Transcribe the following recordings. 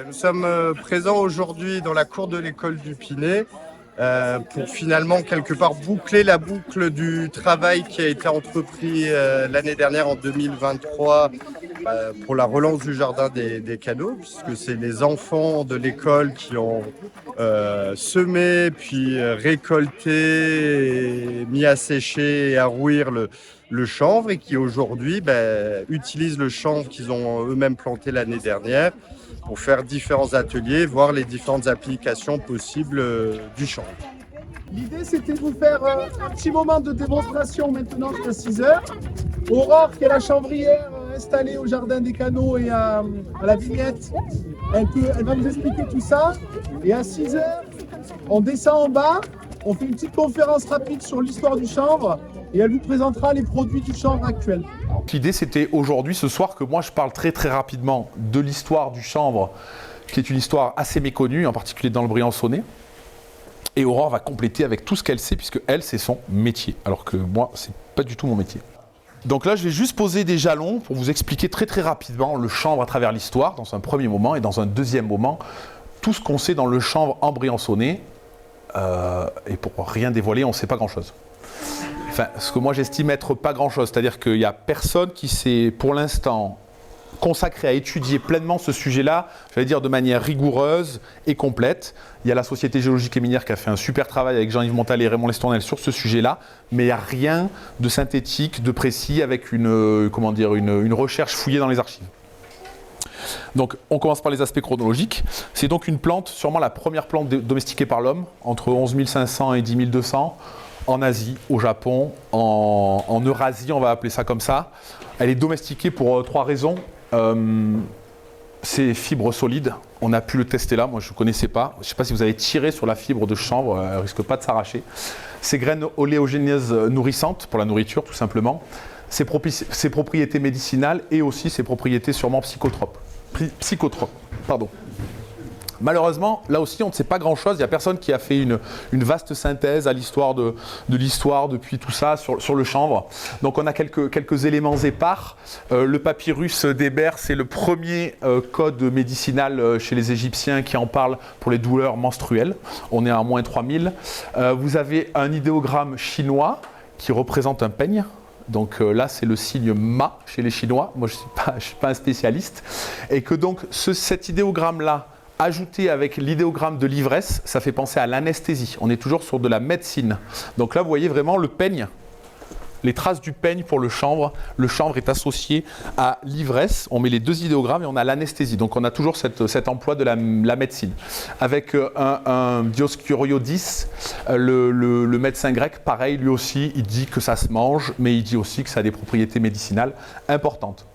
Nous sommes présents aujourd'hui dans la cour de l'école du Pinet pour finalement quelque part boucler la boucle du travail qui a été entrepris l'année dernière en 2023 pour la relance du jardin des canaux, puisque c'est les enfants de l'école qui ont semé, puis récolté, et mis à sécher et à rouir le chanvre et qui aujourd'hui utilisent le chanvre qu'ils ont eux-mêmes planté l'année dernière pour faire différents ateliers, voir les différentes applications possibles du chanvre. L'idée, c'était de vous faire un petit moment de démonstration maintenant jusqu'à 6 heures. Aurore, qui est la chanvrière installée au Jardin des Canaux et à la vignette, elle va nous expliquer tout ça. Et à 6 heures, on descend en bas, on fait une petite conférence rapide sur l'histoire du chanvre et elle vous présentera les produits du chanvre actuel. L'idée, c'était aujourd'hui, ce soir, que moi je parle très rapidement de l'histoire du chanvre, qui est une histoire assez méconnue, en particulier dans le Briançonnais. Et Aurore va compléter avec tout ce qu'elle sait, puisque elle, c'est son métier, alors que moi, c'est pas du tout mon métier. Donc là, je vais juste poser des jalons pour vous expliquer très rapidement le chanvre à travers l'histoire, dans un premier moment, et dans un deuxième moment, tout ce qu'on sait dans le chanvre en Briançonnais. Et pour rien dévoiler, on ne sait pas grand-chose. Enfin, ce que moi j'estime être pas grand-chose, c'est-à-dire qu'il n'y a personne qui s'est, pour l'instant, consacré à étudier pleinement ce sujet-là, j'allais dire de manière rigoureuse et complète. Il y a la Société géologique et minière qui a fait un super travail avec Jean-Yves Montal et Raymond Lestournel sur ce sujet-là, mais il n'y a rien de synthétique, de précis, avec une recherche fouillée dans les archives. Donc, on commence par les aspects chronologiques. C'est donc une plante, sûrement la première plante domestiquée par l'homme, entre 11 500 et 10 200, en Asie, au Japon, en Eurasie, on va appeler ça comme ça. Elle est domestiquée pour 3 raisons. C'est fibre solide. On a pu le tester là, moi je ne connaissais pas. Je ne sais pas si vous avez tiré sur la fibre de chanvre, elle ne risque pas de s'arracher. Ses graines oléogenèses nourrissantes pour la nourriture, tout simplement. Ses propriétés médicinales et aussi ses propriétés sûrement psychotropes. Malheureusement, là aussi, on ne sait pas grand-chose. Il n'y a personne qui a fait une vaste synthèse à l'histoire de l'histoire depuis tout ça sur le chanvre. Donc, on a quelques éléments épars. Le papyrus d'Hébert, c'est le premier code médicinal chez les Égyptiens qui en parle pour les douleurs menstruelles. On est à moins 3000. Vous avez un idéogramme chinois qui représente un peigne. Donc là, c'est le signe Ma chez les Chinois. Moi, je ne suis pas un spécialiste. Et que donc, cet idéogramme-là, ajouté avec l'idéogramme de l'ivresse, ça fait penser à l'anesthésie. On est toujours sur de la médecine. Donc là, vous voyez vraiment le peigne, les traces du peigne pour le chanvre. Le chanvre est associé à l'ivresse. On met les 2 idéogrammes et on a l'anesthésie. Donc on a toujours cet emploi de la médecine. Avec un Dioscuriodis, le médecin grec, pareil, lui aussi, il dit que ça se mange, mais il dit aussi que ça a des propriétés médicinales importantes.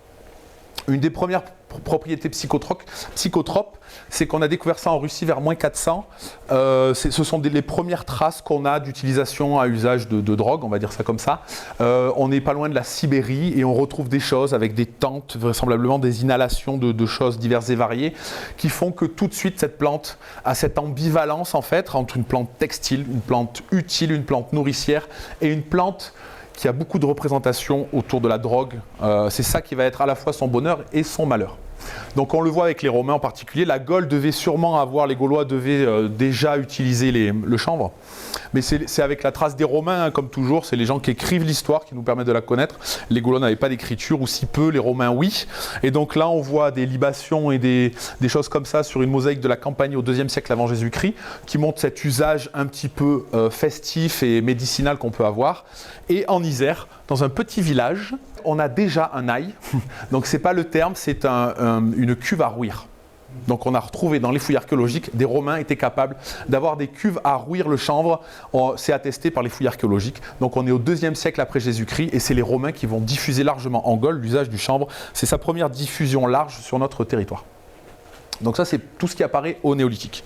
Une des premières propriétés psychotropes, c'est qu'on a découvert ça en Russie vers moins 400. Ce sont les premières traces qu'on a d'utilisation à usage de drogue, on va dire ça comme ça. On n'est pas loin de la Sibérie et on retrouve des choses avec des tentes, vraisemblablement des inhalations de choses diverses et variées, qui font que tout de suite cette plante a cette ambivalence en fait entre une plante textile, une plante utile, une plante nourricière et une plante qui a beaucoup de représentations autour de la drogue. C'est ça qui va être à la fois son bonheur et son malheur. Donc on le voit avec les Romains en particulier. La Gaule devait sûrement les Gaulois devaient déjà utiliser le chanvre. Mais c'est avec la trace des Romains, hein, comme toujours, c'est les gens qui écrivent l'histoire qui nous permettent de la connaître. Les Gaulois n'avaient pas d'écriture, ou si peu, les Romains oui. Et donc là on voit des libations et des choses comme ça sur une mosaïque de la Campanie au IIe siècle avant Jésus-Christ, qui montre cet usage un petit peu festif et médicinal qu'on peut avoir. Et en Isère, dans un petit village, on a déjà un ail, donc c'est pas le terme, c'est une cuve à rouir. Donc on a retrouvé dans les fouilles archéologiques, des Romains étaient capables d'avoir des cuves à rouir le chanvre, c'est attesté par les fouilles archéologiques. Donc on est au IIe siècle après Jésus-Christ et c'est les Romains qui vont diffuser largement en Gaule l'usage du chanvre. C'est sa première diffusion large sur notre territoire. Donc ça c'est tout ce qui apparaît au néolithique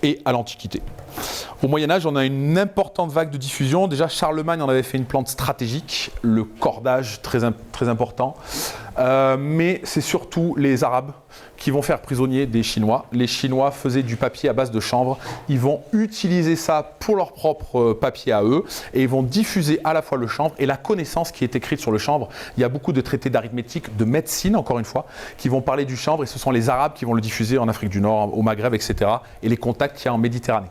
et à l'Antiquité. Au Moyen-Âge, on a une importante vague de diffusion. Déjà, Charlemagne en avait fait une plante stratégique, le cordage très important. mais c'est surtout les Arabes qui vont faire prisonnier des Chinois. Les Chinois faisaient du papier à base de chanvre. Ils vont utiliser ça pour leur propre papier à eux et ils vont diffuser à la fois le chanvre et la connaissance qui est écrite sur le chanvre. Il y a beaucoup de traités d'arithmétique, de médecine, encore une fois, qui vont parler du chanvre et ce sont les Arabes qui vont le diffuser en Afrique du Nord, au Maghreb, etc. et les contacts qu'il y a en Méditerranée.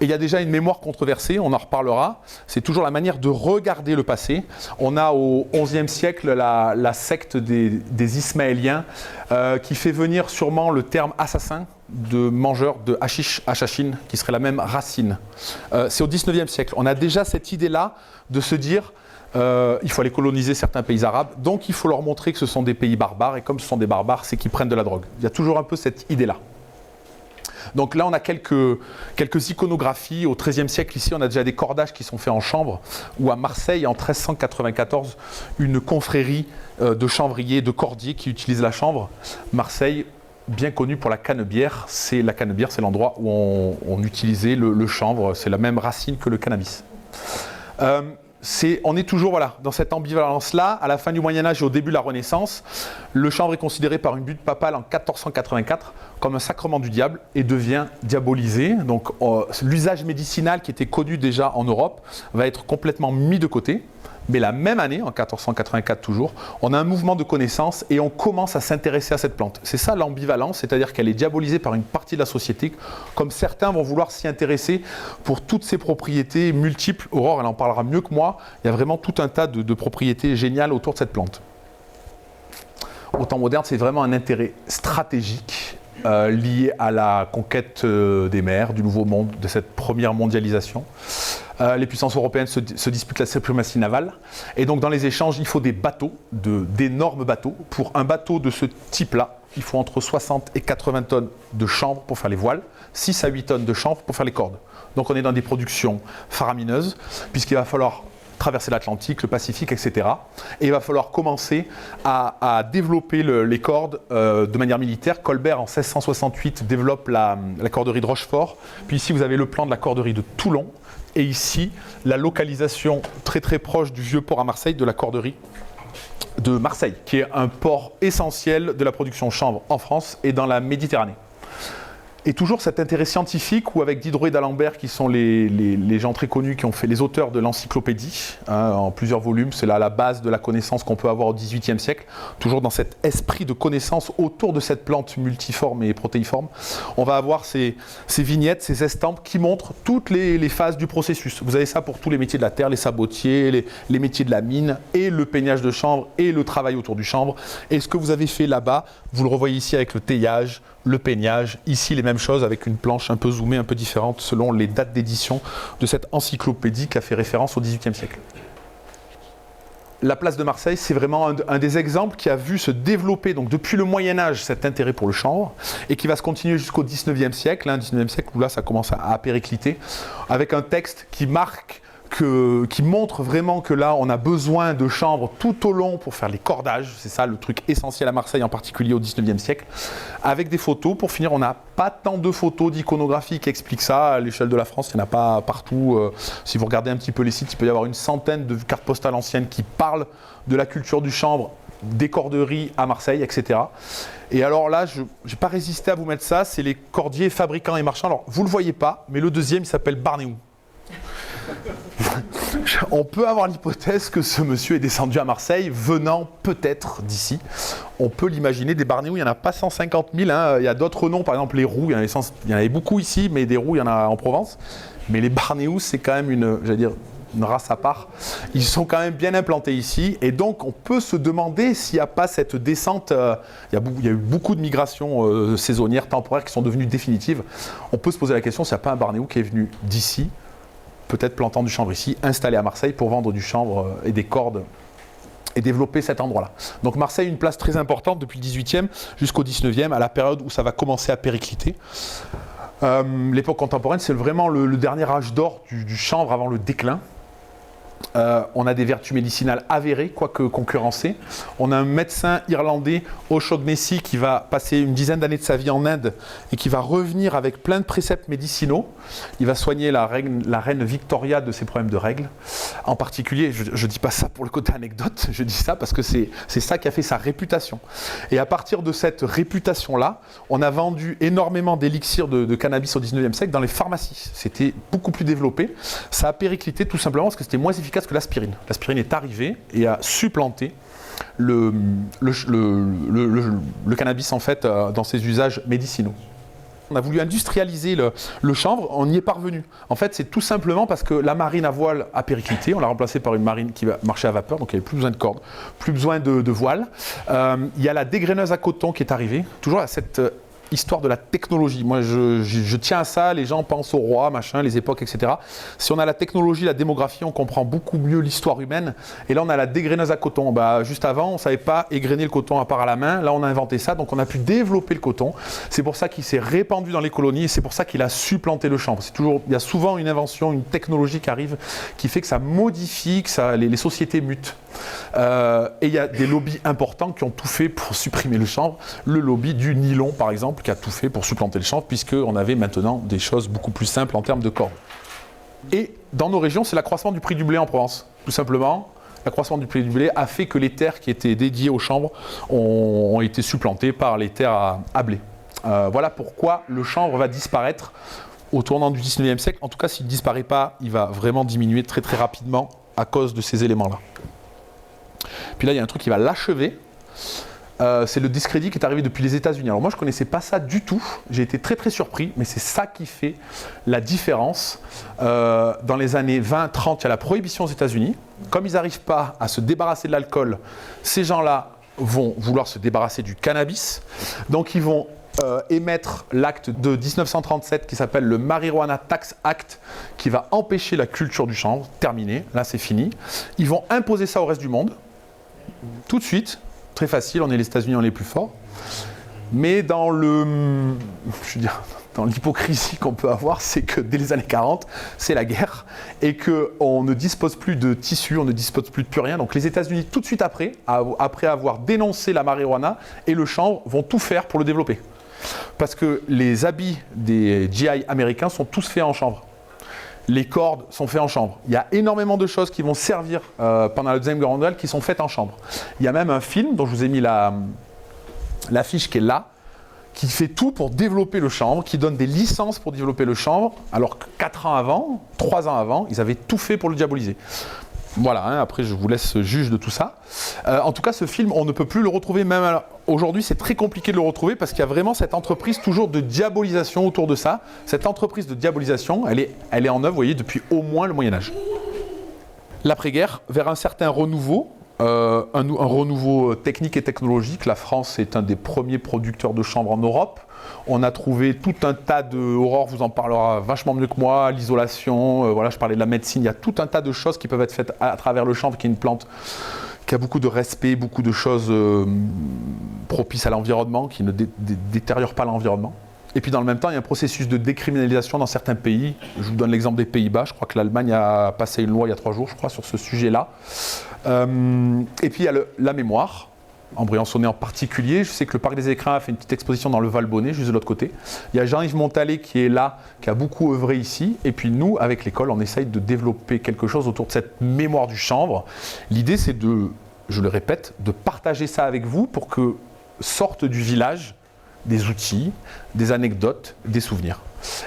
Et il y a déjà une mémoire controversée, on en reparlera, c'est toujours la manière de regarder le passé. On a au XIe siècle la secte des Ismaéliens qui fait venir sûrement le terme assassin de mangeur de hashish, hachachine, qui serait la même racine. C'est au XIXe siècle. On a déjà cette idée-là de se dire il faut aller coloniser certains pays arabes, donc il faut leur montrer que ce sont des pays barbares, et comme ce sont des barbares, c'est qu'ils prennent de la drogue. Il y a toujours un peu cette idée-là. Donc là, on a quelques iconographies. Au XIIIe siècle, ici, on a déjà des cordages qui sont faits en chanvre, ou à Marseille, en 1394, une confrérie de chanvriers, de cordiers qui utilisent la chanvre. Marseille, bien connue pour la canebière, c'est l'endroit où on utilisait le chanvre, c'est la même racine que le cannabis. On est toujours dans cette ambivalence-là. À la fin du Moyen-Âge et au début de la Renaissance, le chanvre est considéré par une bulle papale en 1484 comme un sacrement du diable et devient diabolisé. Donc l'usage médicinal qui était connu déjà en Europe va être complètement mis de côté. Mais la même année, en 1484 toujours, on a un mouvement de connaissance et on commence à s'intéresser à cette plante. C'est ça l'ambivalence, c'est-à-dire qu'elle est diabolisée par une partie de la société, comme certains vont vouloir s'y intéresser pour toutes ses propriétés multiples. Aurore, elle en parlera mieux que moi. Il y a vraiment tout un tas de propriétés géniales autour de cette plante. Au temps moderne, c'est vraiment un intérêt stratégique lié à la conquête des mers, du Nouveau Monde, de cette première mondialisation. Les puissances européennes se disputent la suprématie navale. Et donc, dans les échanges, il faut des bateaux, d'énormes bateaux. Pour un bateau de ce type-là, il faut entre 60 et 80 tonnes de chanvre pour faire les voiles, 6 à 8 tonnes de chanvre pour faire les cordes. Donc, on est dans des productions faramineuses, puisqu'il va falloir traverser l'Atlantique, le Pacifique, etc. Et il va falloir commencer à développer les cordes de manière militaire. Colbert, en 1668, développe la corderie de Rochefort. Puis ici, vous avez le plan de la corderie de Toulon. Et ici, la localisation très très proche du vieux port à Marseille de la corderie de Marseille, qui est un port essentiel de la production chanvre en France et dans la Méditerranée. Et toujours cet intérêt scientifique où avec Diderot et d'Alembert, qui sont les gens très connus, qui ont fait les auteurs de l'encyclopédie, en plusieurs volumes, c'est là la base de la connaissance qu'on peut avoir au XVIIIe siècle, toujours dans cet esprit de connaissance autour de cette plante multiforme et protéiforme, on va avoir ces vignettes, ces estampes qui montrent toutes les phases du processus. Vous avez ça pour tous les métiers de la terre, les sabotiers, les métiers de la mine, et le peignage de chanvre, et le travail autour du chanvre. Et ce que vous avez fait là-bas, vous le revoyez ici avec le teillage, le peignage, ici les mêmes choses avec une planche un peu zoomée, un peu différente selon les dates d'édition de cette encyclopédie qui a fait référence au XVIIIe siècle. La place de Marseille, c'est vraiment un des exemples qui a vu se développer donc depuis le Moyen-Âge cet intérêt pour le chanvre et qui va se continuer jusqu'au XIXe siècle, XIXe siècle où là ça commence à péricliter, avec un texte qui montre vraiment que là on a besoin de chanvre tout au long pour faire les cordages, c'est ça le truc essentiel à Marseille en particulier au XIXe siècle, avec des photos. Pour finir, on n'a pas tant de photos d'iconographie qui expliquent ça, à l'échelle de la France il n'y en a pas partout, si vous regardez un petit peu les sites, il peut y avoir une centaine de cartes postales anciennes qui parlent de la culture du chanvre, des corderies à Marseille, etc. Et alors là, je n'ai pas résisté à vous mettre ça, c'est les cordiers, fabricants et marchands. Alors vous ne le voyez pas, mais le deuxième il s'appelle Barnéou. On peut avoir l'hypothèse que ce monsieur est descendu à Marseille, venant peut-être d'ici. On peut l'imaginer, des Barnéous, il n'y en a pas 150 000. Il y a d'autres noms, par exemple les Roux, il y en avait beaucoup ici, mais des Roux, il y en a en Provence. Mais les Barnéous, c'est quand même une race à part. Ils sont quand même bien implantés ici. Et donc, on peut se demander s'il n'y a pas cette descente. Il y a eu beaucoup de migrations saisonnières, temporaires, qui sont devenues définitives. On peut se poser la question s'il n'y a pas un Barnéou qui est venu d'ici, peut-être plantant du chanvre ici, installé à Marseille pour vendre du chanvre et des cordes et développer cet endroit-là. Donc Marseille, une place très importante depuis le 18e jusqu'au 19e, à la période où ça va commencer à péricliter. L'époque contemporaine, c'est vraiment le dernier âge d'or du chanvre avant le déclin. On a des vertus médicinales avérées, quoique concurrencées. On a un médecin irlandais, O'Shaughnessy, qui va passer une dizaine d'années de sa vie en Inde et qui va revenir avec plein de préceptes médicinaux. Il va soigner la reine Victoria de ses problèmes de règles. En particulier, je ne dis pas ça pour le côté anecdote, je dis ça parce que c'est ça qui a fait sa réputation. Et à partir de cette réputation-là, on a vendu énormément d'élixirs de cannabis au 19e siècle dans les pharmacies. C'était beaucoup plus développé. Ça a périclité tout simplement parce que c'était moins efficace que l'aspirine. L'aspirine est arrivée et a supplanté le cannabis en fait dans ses usages médicinaux. On a voulu industrialiser le chanvre, on y est parvenu. En fait, c'est tout simplement parce que la marine à voile a périclité, on l'a remplacée par une marine qui va marcher à vapeur, donc il n'y avait plus besoin de cordes, plus besoin de voile. Il y a la dégraineuse à coton qui est arrivée, toujours à cette histoire de la technologie. Moi, je tiens à ça, les gens pensent au roi, machin, les époques, etc. Si on a la technologie, la démographie, on comprend beaucoup mieux l'histoire humaine. Et là, on a la dégraineuse à coton. Juste avant, on ne savait pas égrainer le coton à part à la main. Là, on a inventé ça, donc on a pu développer le coton. C'est pour ça qu'il s'est répandu dans les colonies et c'est pour ça qu'il a supplanté le chanvre. Il y a souvent une invention, une technologie qui arrive, qui fait que ça modifie, que les sociétés mutent. Et il y a des lobbies importants qui ont tout fait pour supprimer le chanvre. Le lobby du nylon, par exemple, qui a tout fait pour supplanter le chanvre, puisqu'on avait maintenant des choses beaucoup plus simples en termes de cordes. Et dans nos régions, c'est l'accroissement du prix du blé en Provence. Tout simplement, l'accroissement du prix du blé a fait que les terres qui étaient dédiées au chanvre ont été supplantées par les terres à blé. Voilà pourquoi le chanvre va disparaître au tournant du 19e siècle. En tout cas, s'il ne disparaît pas, il va vraiment diminuer très très rapidement à cause de ces éléments-là. Puis là, il y a un truc qui va l'achever. C'est le discrédit qui est arrivé depuis les États-Unis. Alors moi, je ne connaissais pas ça du tout. J'ai été très très surpris, mais c'est ça qui fait la différence. Dans les années 20-30, il y a la prohibition aux États-Unis. Comme ils n'arrivent pas à se débarrasser de l'alcool, ces gens-là vont vouloir se débarrasser du cannabis. Donc ils vont émettre l'acte de 1937 qui s'appelle le Marijuana Tax Act, qui va empêcher la culture du chanvre. Terminé, là c'est fini. Ils vont imposer ça au reste du monde, tout de suite. Très facile, on est les États-Unis, on est les plus forts. Mais dans l'hypocrisie qu'on peut avoir, c'est que dès les années 40, c'est la guerre et qu'on ne dispose plus de tissus, on ne dispose plus de plus rien. Donc les États-Unis, tout de suite après avoir dénoncé la marijuana et le chanvre, vont tout faire pour le développer. Parce que les habits des GI américains sont tous faits en chanvre. Les cordes sont faites en chanvre. Il y a énormément de choses qui vont servir pendant la Deuxième Guerre mondiale qui sont faites en chanvre. Il y a même un film dont je vous ai mis l'affiche qui est là, qui fait tout pour développer le chanvre, qui donne des licences pour développer le chanvre, alors que 3 ans avant, ils avaient tout fait pour le diaboliser. Voilà, après je vous laisse juge de tout ça. En tout cas, ce film, on ne peut plus le retrouver même aujourd'hui, c'est très compliqué de le retrouver parce qu'il y a vraiment cette entreprise toujours de diabolisation autour de ça. Cette entreprise de diabolisation, elle est en œuvre, vous voyez, depuis au moins le Moyen-Âge. L'après-guerre, vers un certain renouveau, un renouveau technique et technologique. La France est un des premiers producteurs de chanvre en Europe. On a trouvé tout un tas de... Aurore vous en parlera vachement mieux que moi, l'isolation, voilà, je parlais de la médecine, il y a tout un tas de choses qui peuvent être faites à travers le chanvre, qui est une plante qui a beaucoup de respect, beaucoup de choses propices à l'environnement, qui ne détériorent pas l'environnement. Et puis dans le même temps, il y a un processus de décriminalisation dans certains pays. Je vous donne l'exemple des Pays-Bas. Je crois que l'Allemagne a passé une loi il y a 3 jours, je crois, sur ce sujet-là. Et puis il y a la mémoire, en Briançonnais en particulier. Je sais que le Parc des Écrins a fait une petite exposition dans le Val-Bonnet, juste de l'autre côté. Il y a Jean-Yves Montalet qui est là, qui a beaucoup œuvré ici. Et puis nous, avec l'école, on essaye de développer quelque chose autour de cette mémoire du chanvre. L'idée, c'est de, je le répète, de partager ça avec vous pour que sortent du village des outils, des anecdotes, des souvenirs.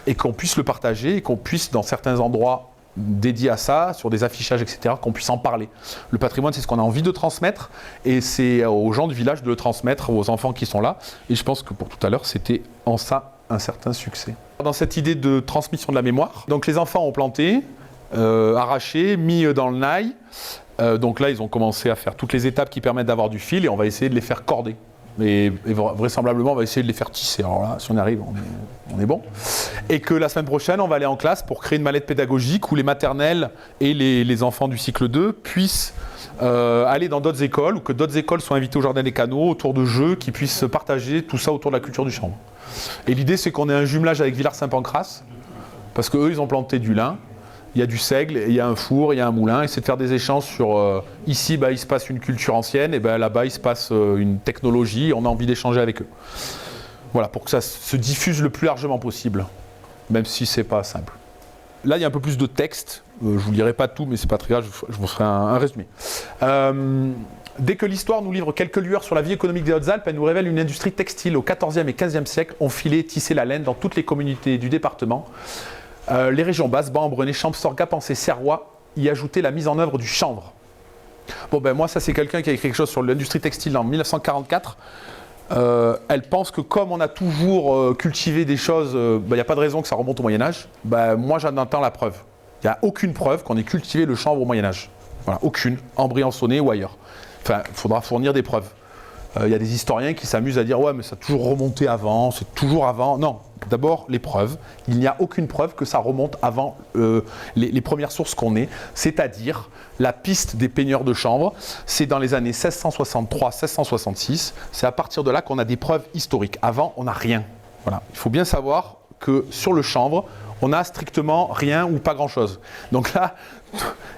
Et qu'on puisse le partager et qu'on puisse, dans certains endroits dédiés à ça, sur des affichages, etc., qu'on puisse en parler. Le patrimoine, c'est ce qu'on a envie de transmettre et c'est aux gens du village de le transmettre, aux enfants qui sont là. Et je pense que pour tout à l'heure, c'était en ça un certain succès. Dans cette idée de transmission de la mémoire, donc les enfants ont planté, arraché, mis dans le nail. Donc là, ils ont commencé à faire toutes les étapes qui permettent d'avoir du fil et on va essayer de les faire corder. Et vraisemblablement, on va essayer de les faire tisser. Alors là, si on y arrive, on est bon. Et que la semaine prochaine, on va aller en classe pour créer une mallette pédagogique où les maternelles et les enfants du cycle 2 puissent aller dans d'autres écoles ou que d'autres écoles soient invitées au Jardin des Canaux autour de jeux qui puissent partager tout ça autour de la culture du chanvre. Et l'idée, c'est qu'on ait un jumelage avec Villars-Saint-Pancras parce qu'eux, ils ont planté du lin il y a du seigle, il y a un four, il y a un moulin, et c'est de faire des échanges sur ici, il se passe une culture ancienne, et là-bas, il se passe une technologie, et on a envie d'échanger avec eux. Voilà, pour que ça se diffuse le plus largement possible, même si c'est pas simple. Là, il y a un peu plus de texte. Je ne vous lirai pas tout, mais c'est pas très grave, je vous ferai un résumé. Dès que l'histoire nous livre quelques lueurs sur la vie économique des Hautes-Alpes, elle nous révèle une industrie textile au XIVe et XVe siècle, ont filé et tissé la laine dans toutes les communautés du département. Les régions basses, Ban-en-Brenay, Champsaur, Gapençay, Serrois y ajoutaient la mise en œuvre du chanvre. Bon, moi, ça, c'est quelqu'un qui a écrit quelque chose sur l'industrie textile en 1944. Elle pense que comme on a toujours cultivé des choses, il n'y a pas de raison que ça remonte au Moyen-Âge. Moi, j'en entends la preuve. Il n'y a aucune preuve qu'on ait cultivé le chanvre au Moyen-Âge. Voilà, aucune, en Briançonnais ou ailleurs. Enfin, il faudra fournir des preuves. Il y a des historiens qui s'amusent à dire « ouais, mais ça a toujours remonté avant, c'est toujours avant ». Non, d'abord, les preuves. Il n'y a aucune preuve que ça remonte avant les premières sources qu'on ait, c'est-à-dire la piste des peigneurs de chanvre. C'est dans les années 1663-1666. C'est à partir de là qu'on a des preuves historiques. Avant, on n'a rien. Voilà. Il faut bien savoir que sur le chanvre, on n'a strictement rien ou pas grand-chose. Donc là,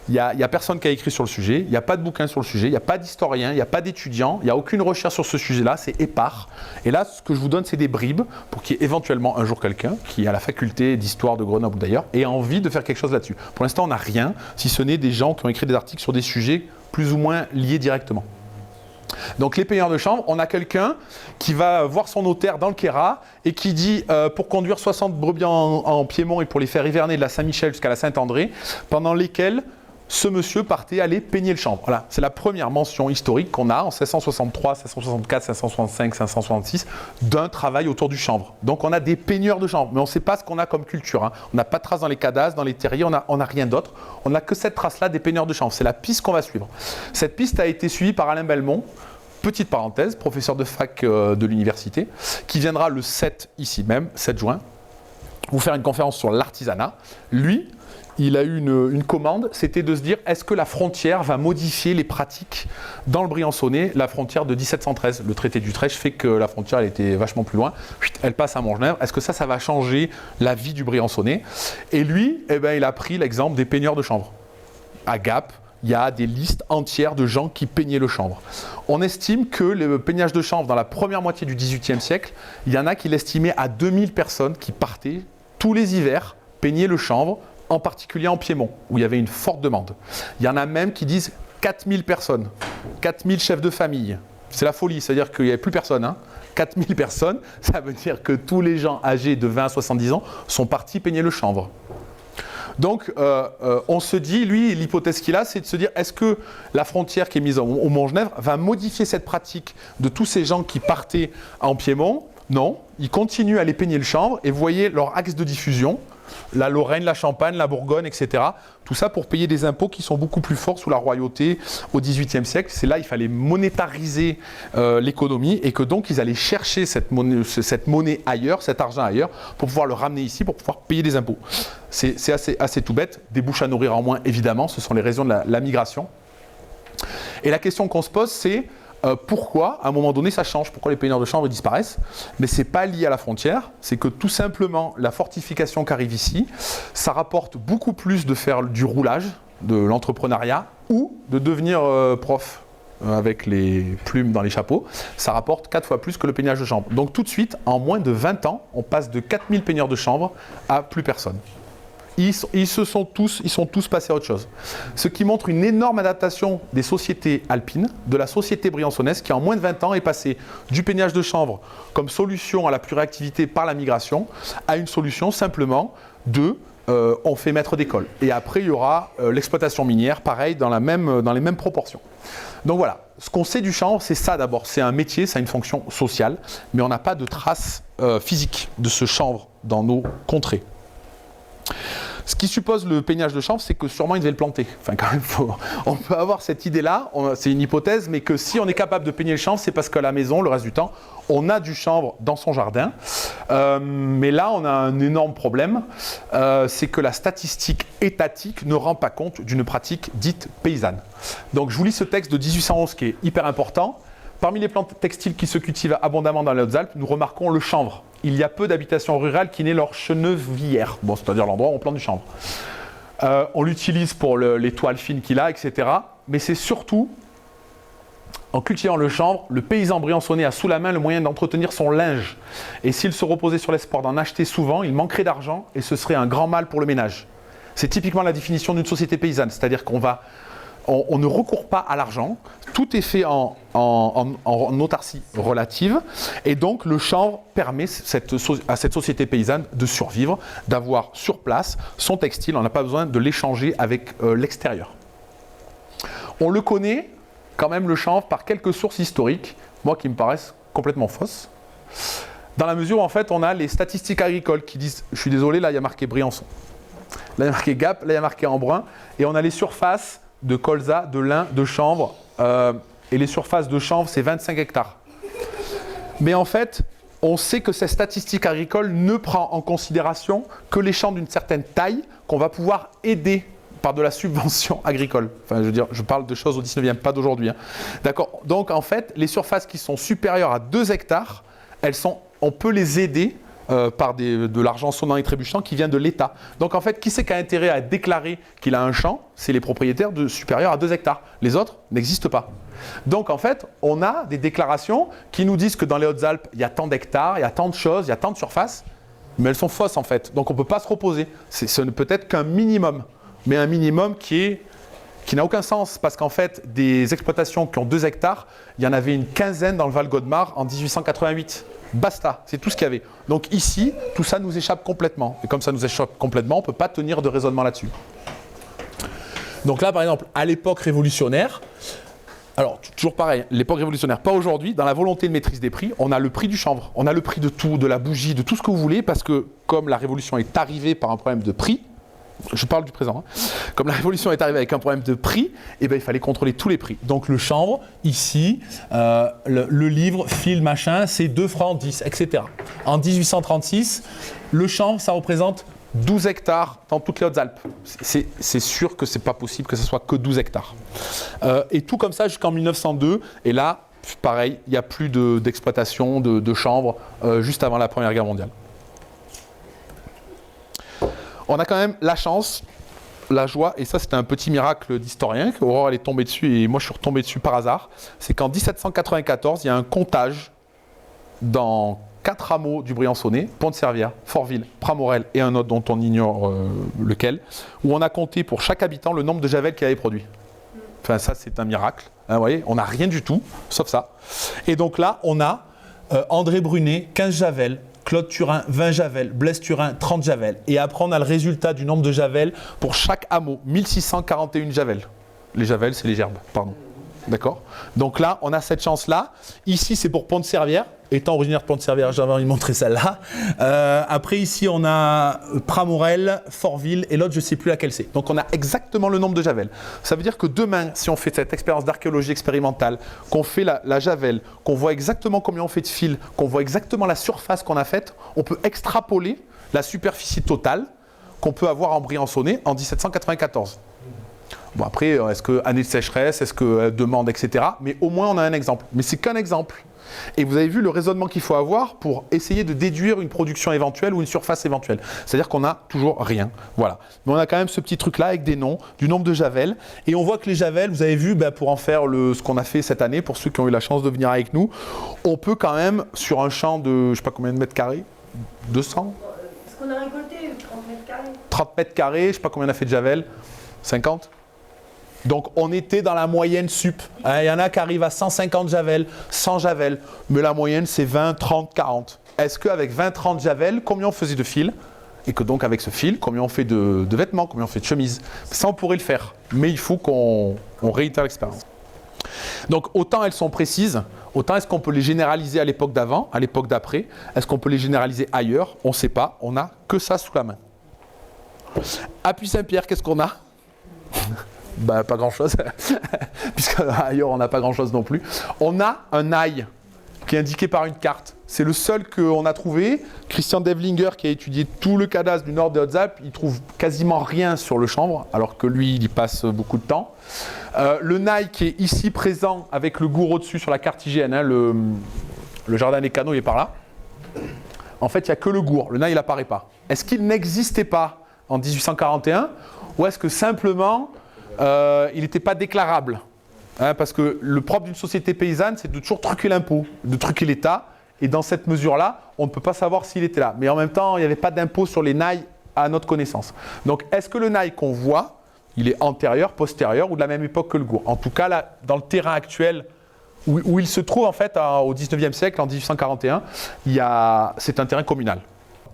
il n'y a personne qui a écrit sur le sujet, il n'y a pas de bouquin sur le sujet, il n'y a pas d'historien, il n'y a pas d'étudiant, il n'y a aucune recherche sur ce sujet-là, c'est épars. Et là, ce que je vous donne, c'est des bribes pour qu'il y ait éventuellement un jour quelqu'un qui, à la faculté d'histoire de Grenoble d'ailleurs, ait envie de faire quelque chose là-dessus. Pour l'instant, on n'a rien, si ce n'est des gens qui ont écrit des articles sur des sujets plus ou moins liés directement. Donc les peigneurs de chanvre, on a quelqu'un qui va voir son notaire dans le Queyras et qui dit pour conduire 60 brebis en Piémont et pour les faire hiverner de la Saint-Michel jusqu'à la Saint-André, pendant lesquels ce monsieur partait aller peigner le chanvre. Voilà, c'est la première mention historique qu'on a en 1663, 1664, 1665, 1666 d'un travail autour du chanvre. Donc on a des peigneurs de chanvre, mais on ne sait pas ce qu'on a comme culture. On n'a pas de traces dans les cadastres, dans les terriers, on n'a rien d'autre. On n'a que cette trace-là des peigneurs de chanvre. C'est la piste qu'on va suivre. Cette piste a été suivie par Alain Belmont, petite parenthèse, professeur de fac de l'université, qui viendra le 7, ici même, 7 juin, vous faire une conférence sur l'artisanat. Lui, il a eu une commande, c'était de se dire, est-ce que la frontière va modifier les pratiques dans le Briançonnais, la frontière de 1713. Le traité d'Utrecht fait que la frontière, elle était vachement plus loin, elle passe à Montgenèvre. Est-ce que ça va changer la vie du Briançonnais? Et lui, il a pris l'exemple des peigneurs de chanvre. À Gap, il y a des listes entières de gens qui peignaient le chanvre. On estime que le peignage de chanvre, dans la première moitié du XVIIIe siècle, il y en a qui l'estimaient à 2000 personnes qui partaient tous les hivers peigner le chanvre, en particulier en Piémont, où il y avait une forte demande. Il y en a même qui disent 4000 personnes, 4000 chefs de famille. C'est la folie, c'est-à-dire qu'il n'y avait plus personne. 4000 personnes, ça veut dire que tous les gens âgés de 20 à 70 ans sont partis peigner le chanvre. Donc, on se dit, lui, l'hypothèse qu'il a, c'est de se dire, est-ce que la frontière qui est mise au Montgenèvre va modifier cette pratique de tous ces gens qui partaient en Piémont? Non, ils continuent à aller peigner le chanvre et vous voyez leur axe de diffusion, la Lorraine, la Champagne, la Bourgogne, etc. Tout ça pour payer des impôts qui sont beaucoup plus forts sous la royauté au XVIIIe siècle. C'est là qu'il fallait monétariser l'économie et que donc ils allaient chercher cette monnaie ailleurs, cet argent ailleurs, pour pouvoir le ramener ici, pour pouvoir payer des impôts. C'est assez tout bête, des bouches à nourrir en moins évidemment, ce sont les raisons de la migration. Et la question qu'on se pose, c'est pourquoi, à un moment donné, ça change? Pourquoi les peigneurs de chanvre disparaissent? Mais ce n'est pas lié à la frontière, c'est que tout simplement, la fortification qui arrive ici, ça rapporte beaucoup plus de faire du roulage, de l'entrepreneuriat, ou de devenir prof avec les plumes dans les chapeaux. Ça rapporte 4 fois plus que le peignage de chanvre. Donc tout de suite, en moins de 20 ans, on passe de 4000 peigneurs de chanvre à plus personne. Ils sont tous passés à autre chose. Ce qui montre une énorme adaptation des sociétés alpines, de la société briançonnaise, qui en moins de 20 ans est passée du peignage de chanvre comme solution à la pluriactivité par la migration, à une solution simplement de on fait maître d'école. Et après, il y aura l'exploitation minière, pareil, dans les mêmes proportions. Donc voilà, ce qu'on sait du chanvre, c'est ça d'abord. C'est un métier, ça a une fonction sociale, mais on n'a pas de traces physiques de ce chanvre dans nos contrées. Ce qui suppose le peignage de chanvre, c'est que sûrement il devait le planter. Enfin, quand même, on peut avoir cette idée-là, c'est une hypothèse, mais que si on est capable de peigner le chanvre, c'est parce qu'à la maison, le reste du temps, on a du chanvre dans son jardin. Mais là, on a un énorme problème, c'est que la statistique étatique ne rend pas compte d'une pratique dite paysanne. Donc, je vous lis ce texte de 1811 qui est hyper important. Parmi les plantes textiles qui se cultivent abondamment dans les Hautes-Alpes, nous remarquons le chanvre. Il y a peu d'habitations rurales qui naissent leur chenevière, bon, c'est-à-dire l'endroit où on plante du chanvre. On l'utilise pour les toiles fines qu'il a, etc. Mais c'est surtout, en cultivant le chanvre, le paysan briançonnais a sous la main le moyen d'entretenir son linge. Et s'il se reposait sur l'espoir d'en acheter souvent, il manquerait d'argent et ce serait un grand mal pour le ménage. C'est typiquement la définition d'une société paysanne, c'est-à-dire on ne recourt pas à l'argent, tout est fait en autarcie relative, et donc le chanvre permet à cette société paysanne de survivre, d'avoir sur place son textile, on n'a pas besoin de l'échanger avec l'extérieur. On le connaît quand même le chanvre par quelques sources historiques, moi qui me paraissent complètement fausses, dans la mesure où en fait on a les statistiques agricoles qui disent, je suis désolé, là il y a marqué Briançon, là il y a marqué Gap, là il y a marqué Embrun, et on a les surfaces de colza, de lin, de chanvre, et les surfaces de chanvre, c'est 25 hectares. Mais en fait, on sait que cette statistique agricole ne prend en considération que les champs d'une certaine taille qu'on va pouvoir aider par de la subvention agricole. Enfin, je veux dire, je parle de choses au 19e, pas d'aujourd'hui. Hein. D'accord. Donc, en fait, les surfaces qui sont supérieures à 2 hectares, on peut les aider par de l'argent sonnant et trébuchant qui vient de l'État. Donc en fait, qui c'est qui a intérêt à déclarer qu'il a un champ? C'est les propriétaires supérieurs à 2 hectares. Les autres n'existent pas. Donc en fait, on a des déclarations qui nous disent que dans les Hautes-Alpes, il y a tant d'hectares, il y a tant de choses, il y a tant de surfaces, mais elles sont fausses en fait. Donc on ne peut pas se reposer. Ce ne peut être qu'un minimum, mais un minimum qui n'a aucun sens, parce qu'en fait, des exploitations qui ont 2 hectares, il y en avait une quinzaine dans le Val-Gaudemar en 1888. Basta, c'est tout ce qu'il y avait. Donc ici, tout ça nous échappe complètement. Et comme ça nous échappe complètement, on ne peut pas tenir de raisonnement là-dessus. Donc là, par exemple, à l'époque révolutionnaire, alors toujours pareil, l'époque révolutionnaire, pas aujourd'hui, dans la volonté de maîtrise des prix, on a le prix du chanvre, on a le prix de tout, de la bougie, de tout ce que vous voulez, parce que comme la révolution est arrivée par un problème de prix, je parle du présent, hein. Comme la révolution est arrivée avec un problème de prix, eh ben, il fallait contrôler tous les prix. Donc le chanvre, ici, le livre, fil, machin, c'est 2 francs 10, etc. En 1836, le chanvre, ça représente 12 hectares dans toutes les Hautes-Alpes. C'est sûr que ce n'est pas possible que ce soit que 12 hectares. Et tout comme ça jusqu'en 1902, et là, pareil, il n'y a plus d'exploitation de chanvre juste avant la Première Guerre mondiale. On a quand même la chance, la joie, et ça c'était un petit miracle d'historien, qu'Aurore elle est tombée dessus et moi je suis retombé dessus par hasard, c'est qu'en 1794, il y a un comptage dans 4 hameaux du Briançonnais, Pont-de-Servières, Fortville, Pramorel et un autre dont on ignore lequel, où on a compté pour chaque habitant le nombre de javel qu'il avait produit. Enfin ça c'est un miracle, hein, vous voyez, on n'a rien du tout, sauf ça. Et donc là on a André Brunet, 15 javels, Claude Turin, 20 javels, Blaise Turin, 30 javels. Et après, on a le résultat du nombre de javels pour chaque hameau, 1641 javels. Les javels, c'est les gerbes, pardon. D'accord? Donc là, on a cette chance-là. Ici, c'est pour Pont-de-Servières. Étant originaire de Pont-de-Servières, j'avais envie de montrer celle-là. Après, ici, on a Pramorel, Fortville et l'autre, je ne sais plus laquelle c'est. Donc, on a exactement le nombre de javels. Ça veut dire que demain, si on fait cette expérience d'archéologie expérimentale, qu'on fait la javel, qu'on voit exactement combien on fait de fil, qu'on voit exactement la surface qu'on a faite, on peut extrapoler la superficie totale qu'on peut avoir en Briançonnais en 1794. Bon, après, est-ce que année de sécheresse, est-ce que demande, etc. Mais au moins, on a un exemple. Mais c'est qu'un exemple. Et vous avez vu le raisonnement qu'il faut avoir pour essayer de déduire une production éventuelle ou une surface éventuelle. C'est-à-dire qu'on n'a toujours rien. Voilà. Mais on a quand même ce petit truc-là avec des noms, du nombre de javels. Et on voit que les javels, vous avez vu, pour en faire ce qu'on a fait cette année, pour ceux qui ont eu la chance de venir avec nous, on peut quand même, sur un champ de, je ne sais pas combien de mètres carrés, 200 Parce qu'on a récolté 30 mètres carrés. 30 mètres carrés, je ne sais pas combien on a fait de javel, 50. Donc on était dans la moyenne sup. Il y en a qui arrivent à 150 javels, 100 javels, mais la moyenne c'est 20, 30, 40. Est-ce qu'avec 20, 30 javels, combien on faisait de fil? Et que donc avec ce fil, combien on fait de vêtements, combien on fait de chemises? Ça on pourrait le faire, mais il faut qu'on réitère l'expérience. Donc autant elles sont précises, autant est-ce qu'on peut les généraliser à l'époque d'avant, à l'époque d'après? Est-ce qu'on peut les généraliser ailleurs? On ne sait pas, on n'a que ça sous la main. À Puy-Saint-Pierre, qu'est-ce qu'on a? Pas grand-chose, puisque ailleurs on n'a pas grand-chose non plus. On a un ail qui est indiqué par une carte. C'est le seul qu'on a trouvé. Christian Devlinger, qui a étudié tout le cadastre du nord des Hautes-Alpes, il trouve quasiment rien sur le chanvre, alors que lui, il y passe beaucoup de temps. Le nail qui est ici présent avec le gourd au-dessus sur la carte IGN, hein, le jardin des canaux, il est par là. En fait, il n'y a que le gourd. Le nail, il n'apparaît pas. Est-ce qu'il n'existait pas en 1841 ? ou est-ce que simplement il n'était pas déclarable, hein, parce que le propre d'une société paysanne, c'est de toujours truquer l'impôt, de truquer l'État, et dans cette mesure-là, on ne peut pas savoir s'il était là. Mais en même temps, il n'y avait pas d'impôt sur les nailles à notre connaissance. Donc, est-ce que le nail qu'on voit, il est antérieur, postérieur ou de la même époque que le gourd? En tout cas, là, dans le terrain actuel, où il se trouve en fait au 19e siècle, en 1841, c'est un terrain communal.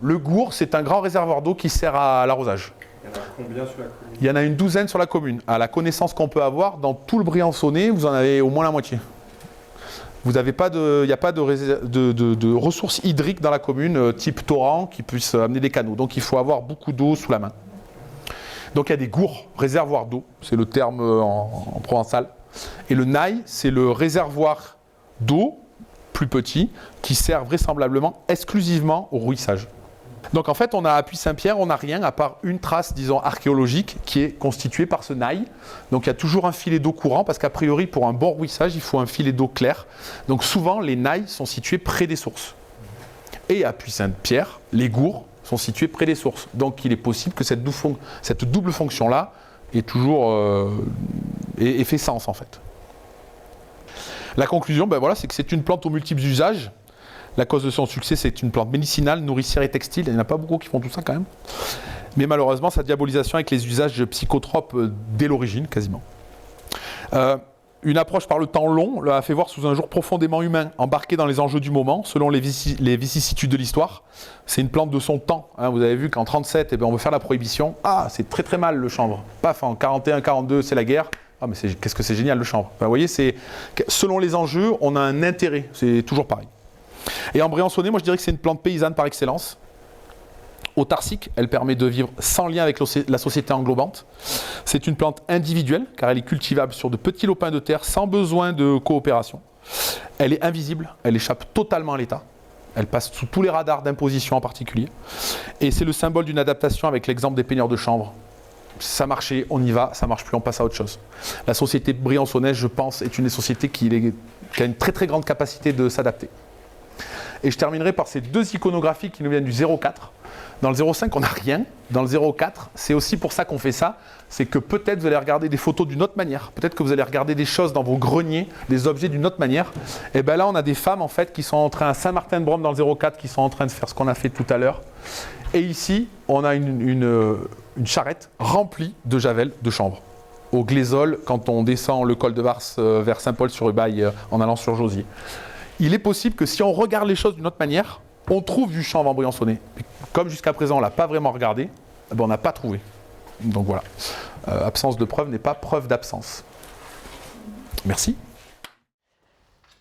Le gourd, c'est un grand réservoir d'eau qui sert à l'arrosage. Il y en a combien sur la commune? Il y en a une douzaine sur la commune. À la connaissance qu'on peut avoir, dans tout le Briançonnais, vous en avez au moins la moitié. Il n'y a pas de ressources hydriques dans la commune, type torrent, qui puissent amener des canaux. Donc il faut avoir beaucoup d'eau sous la main. Donc il y a des gourds, réservoirs d'eau, c'est le terme en provençal. Et le nail, c'est le réservoir d'eau, plus petit, qui sert vraisemblablement exclusivement au rouissage. Donc en fait, on a à Puy-Saint-Pierre, on n'a rien à part une trace, disons, archéologique qui est constituée par ce nail. Donc il y a toujours un filet d'eau courant parce qu'à priori, pour un bon rouissage, il faut un filet d'eau clair. Donc souvent, les nails sont situés près des sources. Et à Puy-Saint-Pierre, les gourds sont situés près des sources. Donc il est possible que cette double fonction-là ait toujours ait fait sens en fait. La conclusion, voilà, c'est que c'est une plante aux multiples usages. La cause de son succès, c'est une plante médicinale, nourricière et textile. Il n'y en a pas beaucoup qui font tout ça quand même. Mais malheureusement, sa diabolisation avec les usages psychotropes dès l'origine, quasiment. Une approche par le temps long l'a fait voir sous un jour profondément humain, embarqué dans les enjeux du moment, selon les vicissitudes de l'histoire. C'est une plante de son temps. Hein. Vous avez vu qu'en 1937, on veut faire la prohibition. Ah, c'est très très mal le chanvre. Paf, en 1941, 1942, c'est la guerre. Ah, mais qu'est-ce que c'est génial le chanvre. Vous voyez, selon les enjeux, on a un intérêt. C'est toujours pareil. Et en Briançonnais, moi je dirais que c'est une plante paysanne par excellence. Autarcique, elle permet de vivre sans lien avec la société englobante. C'est une plante individuelle, car elle est cultivable sur de petits lopins de terre sans besoin de coopération. Elle est invisible, elle échappe totalement à l'État. Elle passe sous tous les radars d'imposition en particulier. Et c'est le symbole d'une adaptation avec l'exemple des peigneurs de chanvre. Ça marchait, on y va, ça marche plus, on passe à autre chose. La société briançonnaise, je pense, est une des sociétés qui a une très très grande capacité de s'adapter. Et je terminerai par ces deux iconographies qui nous viennent du 04. Dans le 05, on n'a rien. Dans le 04, c'est aussi pour ça qu'on fait ça. C'est que peut-être vous allez regarder des photos d'une autre manière. Peut-être que vous allez regarder des choses dans vos greniers, des objets d'une autre manière. Et bien là, on a des femmes en fait qui sont en train, à Saint-Martin-de-Brome dans le 04, qui sont en train de faire ce qu'on a fait tout à l'heure. Et ici, on a une charrette remplie de javel de chanvre. Au Glésol, quand on descend le col de Vars vers Saint-Paul-sur-Ubaye en allant sur Josier. Il est possible que si on regarde les choses d'une autre manière, on trouve du chanvre en Briançonnais. Comme jusqu'à présent, on ne l'a pas vraiment regardé, on n'a pas trouvé. Donc voilà. Absence de preuve n'est pas preuve d'absence. Merci.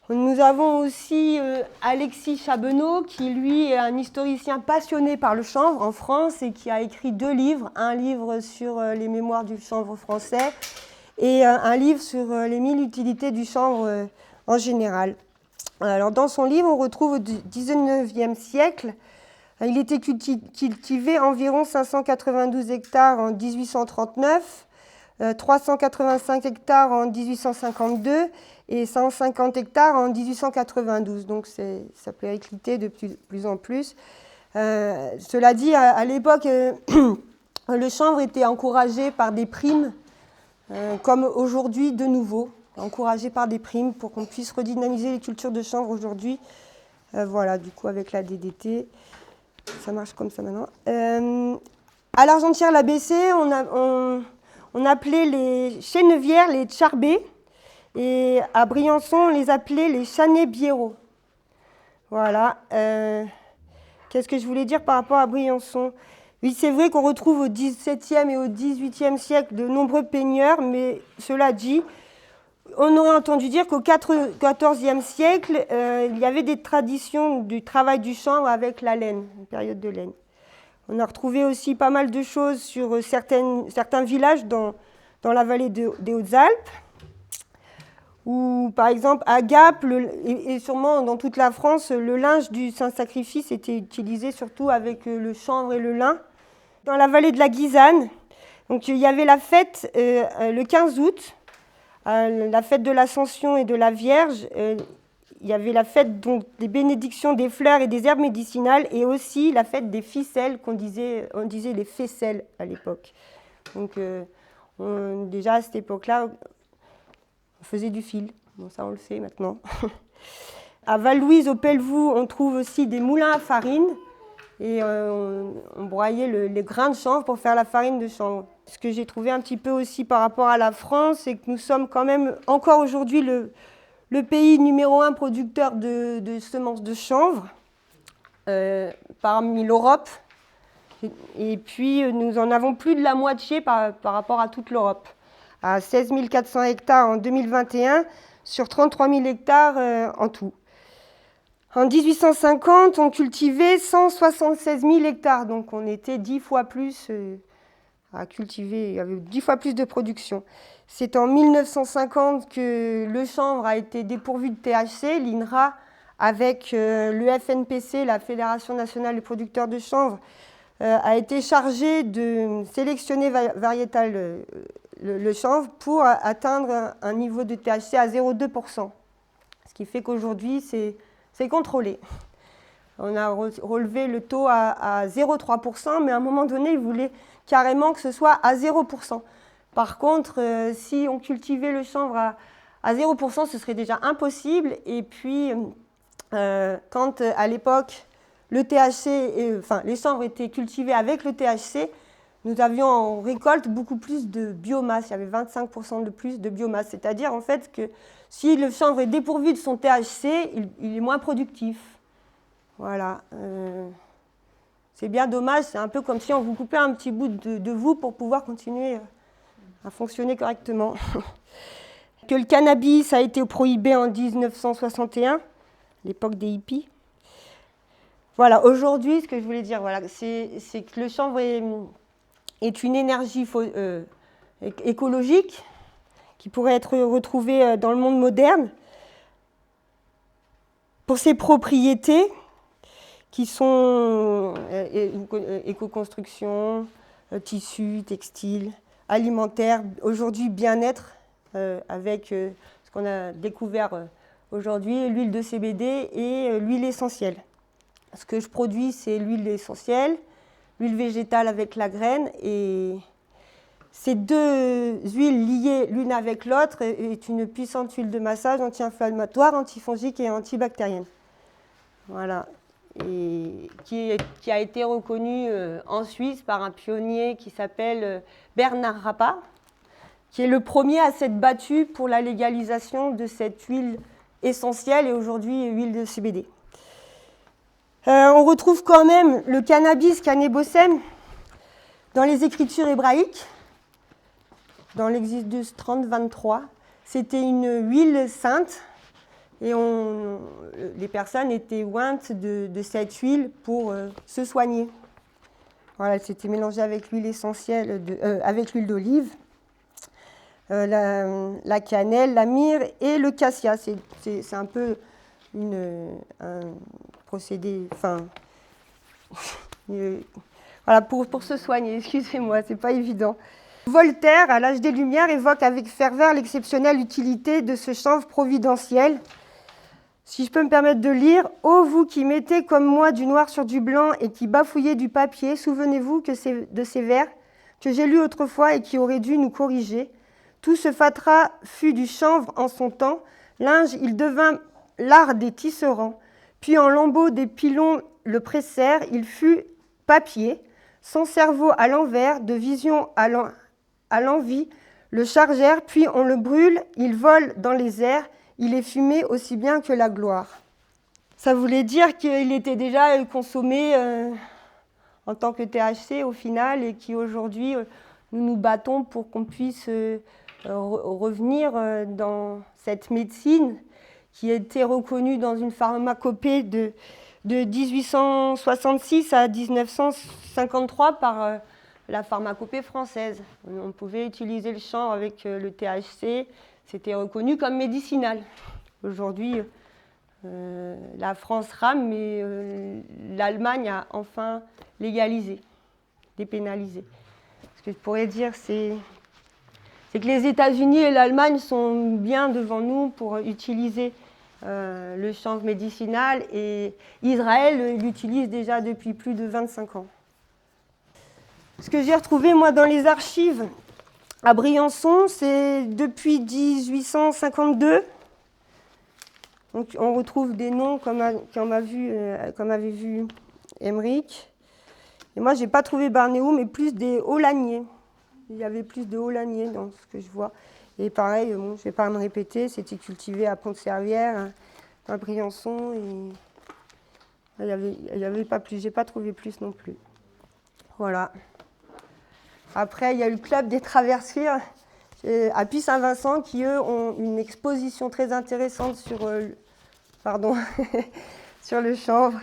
Nous avons aussi Alexis Chabenot, qui lui est un historien passionné par le chanvre en France et qui a écrit 2 livres. Un livre sur les mémoires du chanvre français et un livre sur les 1000 utilités du chanvre en général. Alors, dans son livre, on retrouve au XIXe siècle, il était cultivé environ 592 hectares en 1839, 385 hectares en 1852 et 150 hectares en 1892. Donc, ça peut écliter de plus en plus. Cela dit, à l'époque, le chanvre était encouragé par des primes, comme aujourd'hui de nouveau. Encouragé par des primes pour qu'on puisse redynamiser les cultures de chanvre aujourd'hui. Voilà, du coup, avec la DDT, ça marche comme ça maintenant. À l'Argentière-l'ABC, on appelait les chènevières les tcharbés, et à Briançon, on les appelait les chanets-biéraux. Voilà. Qu'est-ce que je voulais dire par rapport à Briançon ? Oui, c'est vrai qu'on retrouve au XVIIe et au XVIIIe siècle de nombreux peigneurs, mais cela dit, on aurait entendu dire qu'au XIVe siècle, il y avait des traditions du travail du chanvre avec la laine, une période de laine. On a retrouvé aussi pas mal de choses sur certains villages dans la vallée des Hautes-Alpes, où par exemple à Gap, et sûrement dans toute la France, le linge du Saint-Sacrifice était utilisé surtout avec le chanvre et le lin. Dans la vallée de la Guisane, donc, il y avait la fête le 15 août, la fête de l'Ascension et de la Vierge, il y avait la fête donc, des bénédictions des fleurs et des herbes médicinales et aussi la fête des ficelles, on disait les faisselles à l'époque. Donc déjà à cette époque-là, on faisait du fil. Bon, ça on le sait maintenant. À Val-Louise, au Pelvoux, on trouve aussi des moulins à farine. Et on broyait les grains de chanvre pour faire la farine de chanvre. Ce que j'ai trouvé un petit peu aussi par rapport à la France, c'est que nous sommes quand même encore aujourd'hui le pays numéro 1 producteur de semences de chanvre parmi l'Europe. Et puis nous en avons plus de la moitié par rapport à toute l'Europe. À 16 400 hectares en 2021 sur 33 000 hectares en tout. En 1850, on cultivait 176 000 hectares, donc on était 10 fois plus à cultiver, il y avait 10 fois plus de production. C'est en 1950 que le chanvre a été dépourvu de THC, l'INRA, avec le FNPC, la Fédération nationale des producteurs de chanvre, a été chargé de sélectionner variétal le chanvre pour atteindre un niveau de THC à 0,2%. Ce qui fait qu'aujourd'hui, c'est contrôlé. On a relevé le taux à 0,3%, mais à un moment donné, ils voulaient carrément que ce soit à 0%. Par contre, si on cultivait le chanvre à 0%, ce serait déjà impossible. Et puis, quand à l'époque, le THC, les chanvres étaient cultivés avec le THC, nous avions en récolte beaucoup plus de biomasse. Il y avait 25% de plus de biomasse. C'est-à-dire en fait que si le chanvre est dépourvu de son THC, il est moins productif. Voilà. C'est bien dommage. C'est un peu comme si on vous coupait un petit bout de vous pour pouvoir continuer à fonctionner correctement. Que le cannabis a été prohibé en 1961, l'époque des hippies. Voilà. Aujourd'hui, ce que je voulais dire, voilà, c'est que le chanvre est une énergie écologique qui pourrait être retrouvée dans le monde moderne pour ses propriétés qui sont éco-construction, tissu, textile, alimentaire, aujourd'hui bien-être avec ce qu'on a découvert aujourd'hui, l'huile de CBD et l'huile essentielle. Ce que je produis, c'est l'huile essentielle, l'huile végétale avec la graine, et ces deux huiles liées l'une avec l'autre est une puissante huile de massage anti-inflammatoire, antifongique et antibactérienne. Voilà. Et qui a été reconnue en Suisse par un pionnier qui s'appelle Bernard Rappa, qui est le premier à s'être battu pour la légalisation de cette huile essentielle et aujourd'hui huile de CBD. On retrouve quand même le cannabis cannabosem dans les écritures hébraïques, dans l'Exodus 30-23. C'était une huile sainte et les personnes étaient ointes de cette huile pour se soigner. Voilà, c'était mélangé avec l'huile essentielle, avec l'huile d'olive, la cannelle, la myrrhe et le cassia. C'est un peu un procédé, voilà, pour se soigner, excusez-moi, c'est pas évident. Voltaire, à l'âge des Lumières, évoque avec ferveur l'exceptionnelle utilité de ce chanvre providentiel. Si je peux me permettre de lire, « Ô vous qui mettez comme moi du noir sur du blanc et qui bafouillez du papier, souvenez-vous de ces vers que j'ai lus autrefois et qui auraient dû nous corriger. Tout ce fatras fut du chanvre en son temps, linge il devint l'art des tisserands, puis en lambeaux des pilons le pressèrent, il fut papier, son cerveau à l'envers, de vision à l'envie, le chargèrent, puis on le brûle, il vole dans les airs, il est fumé aussi bien que la gloire. » Ça voulait dire qu'il était déjà consommé en tant que THC au final et qu'aujourd'hui nous nous battons pour qu'on puisse revenir dans cette médecine qui a été reconnue dans une pharmacopée de 1866 à 1953 par la pharmacopée française. On pouvait utiliser le chanvre avec le THC, c'était reconnu comme médicinal. Aujourd'hui, la France rame, mais l'Allemagne a enfin légalisé, dépénalisé. Ce que je pourrais dire, c'est que les États-Unis et l'Allemagne sont bien devant nous pour utiliser le chanvre médicinal, et Israël l'utilise déjà depuis plus de 25 ans. Ce que j'ai retrouvé, moi, dans les archives à Briançon, c'est depuis 1852. Donc, on retrouve des noms comme avait vu Émeric. Et moi, je n'ai pas trouvé Barnéou, mais plus des Haut-Laniers. Il y avait plus de Haut-Laniers dans ce que je vois. Et pareil, bon, je ne vais pas me répéter, c'était cultivé à Pont-de-Servière, à Briançon. Et il y avait pas plus, j'ai pas trouvé plus non plus. Voilà. Après, il y a eu le club des traversiers à Puy-Saint-Vincent qui, eux, ont une exposition très intéressante sur, sur le chanvre.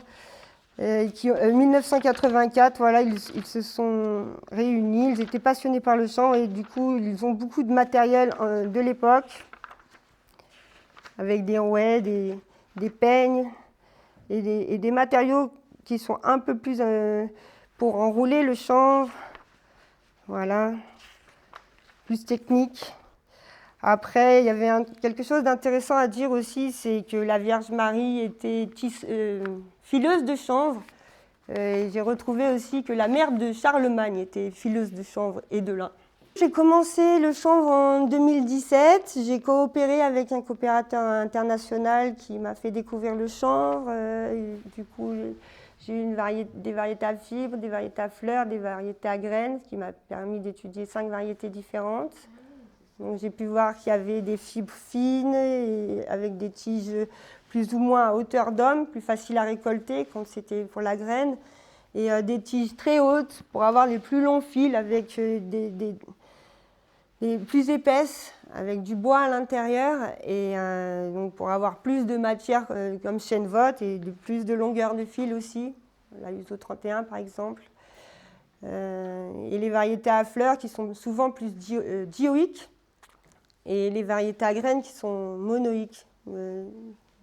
1984, voilà, ils se sont réunis, ils étaient passionnés par le chanvre et du coup, ils ont beaucoup de matériel de l'époque, avec des rouets, des peignes et des matériaux qui sont un peu plus pour enrouler le chanvre, voilà, plus technique. Après, il y avait quelque chose d'intéressant à dire aussi, c'est que la Vierge Marie était fileuse de chanvre. J'ai retrouvé aussi que la mère de Charlemagne était fileuse de chanvre et de lin. J'ai commencé le chanvre en 2017. J'ai coopéré avec un coopérateur international qui m'a fait découvrir le chanvre. Du coup, j'ai eu des variétés à fibres, des variétés à fleurs, des variétés à graines, ce qui m'a permis d'étudier 5 variétés différentes. Donc, j'ai pu voir qu'il y avait des fibres fines et avec des tiges plus ou moins à hauteur d'homme, plus faciles à récolter quand c'était pour la graine, et des tiges très hautes pour avoir les plus longs fils avec des plus épaisses, avec du bois à l'intérieur, et donc pour avoir plus de matière comme chêne-vote et plus de longueur de fil aussi, la Uso 31 par exemple. Et les variétés à fleurs qui sont souvent plus dioïques, et les variétés à graines qui sont monoïques. Vous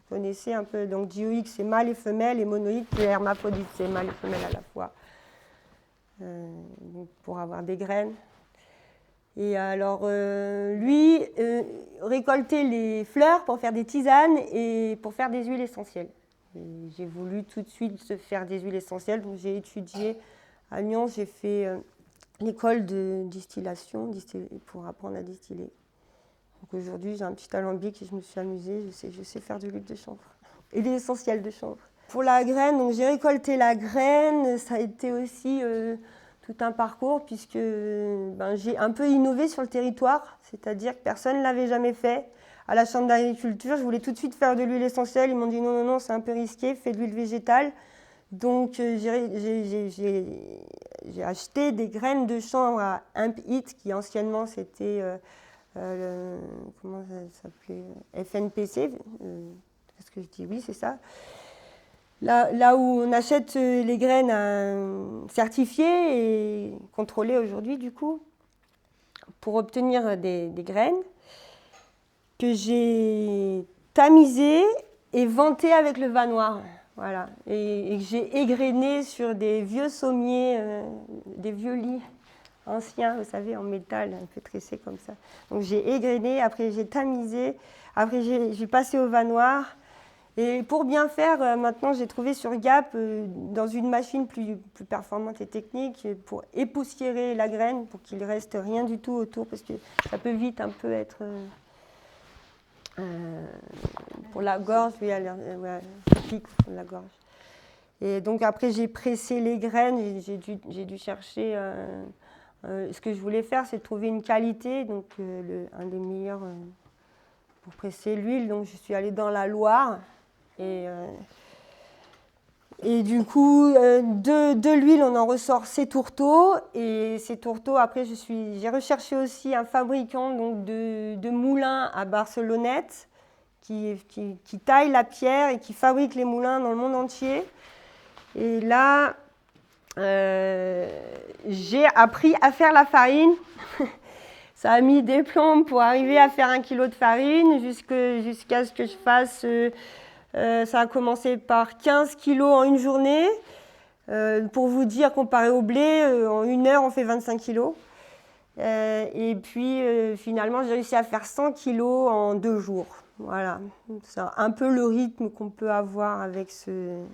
connaissez un peu, donc dioïque c'est mâle et femelle, et monoïque c'est hermaphrodite, c'est mâle et femelle à la fois, pour avoir des graines. Et alors lui récoltait les fleurs pour faire des tisanes et pour faire des huiles essentielles. Et j'ai voulu tout de suite faire des huiles essentielles, donc j'ai étudié à Lyon, j'ai fait l'école de distillation pour apprendre à distiller. Donc aujourd'hui, j'ai un petit alambic et je me suis amusée, je sais faire de l'huile de chanvre et des essentiels de chanvre. Pour la graine, donc j'ai récolté la graine, ça a été aussi tout un parcours puisque j'ai un peu innové sur le territoire, c'est-à-dire que personne ne l'avait jamais fait. À la Chambre d'agriculture, je voulais tout de suite faire de l'huile essentielle, ils m'ont dit non, c'est un peu risqué, fais de l'huile végétale. Donc j'ai acheté des graines de chanvre à Hemp It, qui anciennement c'était... comment ça s'appelait, FNPC, est-ce que je dis oui, c'est ça. Là où on achète les graines certifiées et contrôlées aujourd'hui, du coup, pour obtenir des graines que j'ai tamisées et ventées avec le vin noir. Voilà. Et que j'ai égrenées sur des vieux sommiers, des vieux lits ancien, vous savez, en métal, un peu tressé comme ça. Donc j'ai égrené, après j'ai tamisé, après j'ai passé au vin noir. Et pour bien faire, maintenant j'ai trouvé sur Gap, dans une machine plus performante et technique, pour époussiérer la graine, pour qu'il ne reste rien du tout autour, parce que ça peut vite un peu être... pour la gorge, oui, ça pique pour la gorge. Et donc après j'ai pressé les graines, j'ai dû chercher... ce que je voulais faire, c'est de trouver une qualité, donc un des meilleurs pour presser l'huile. Donc je suis allée dans la Loire et du coup de l'huile on en ressort ces tourteaux, et ces tourteaux après j'ai recherché aussi un fabricant donc de moulins à Barcelonnette qui taille la pierre et qui fabrique les moulins dans le monde entier. Et là j'ai appris à faire la farine. Ça a mis des plombes pour arriver à faire 1 kilo de farine jusqu'à ce que je fasse... ça a commencé par 15 kilos en une journée. Pour vous dire, comparé au blé, en 1 heure, on fait 25 kilos. Et puis finalement, j'ai réussi à faire 100 kilos en 2 jours. Voilà, c'est un peu le rythme qu'on peut avoir avec ce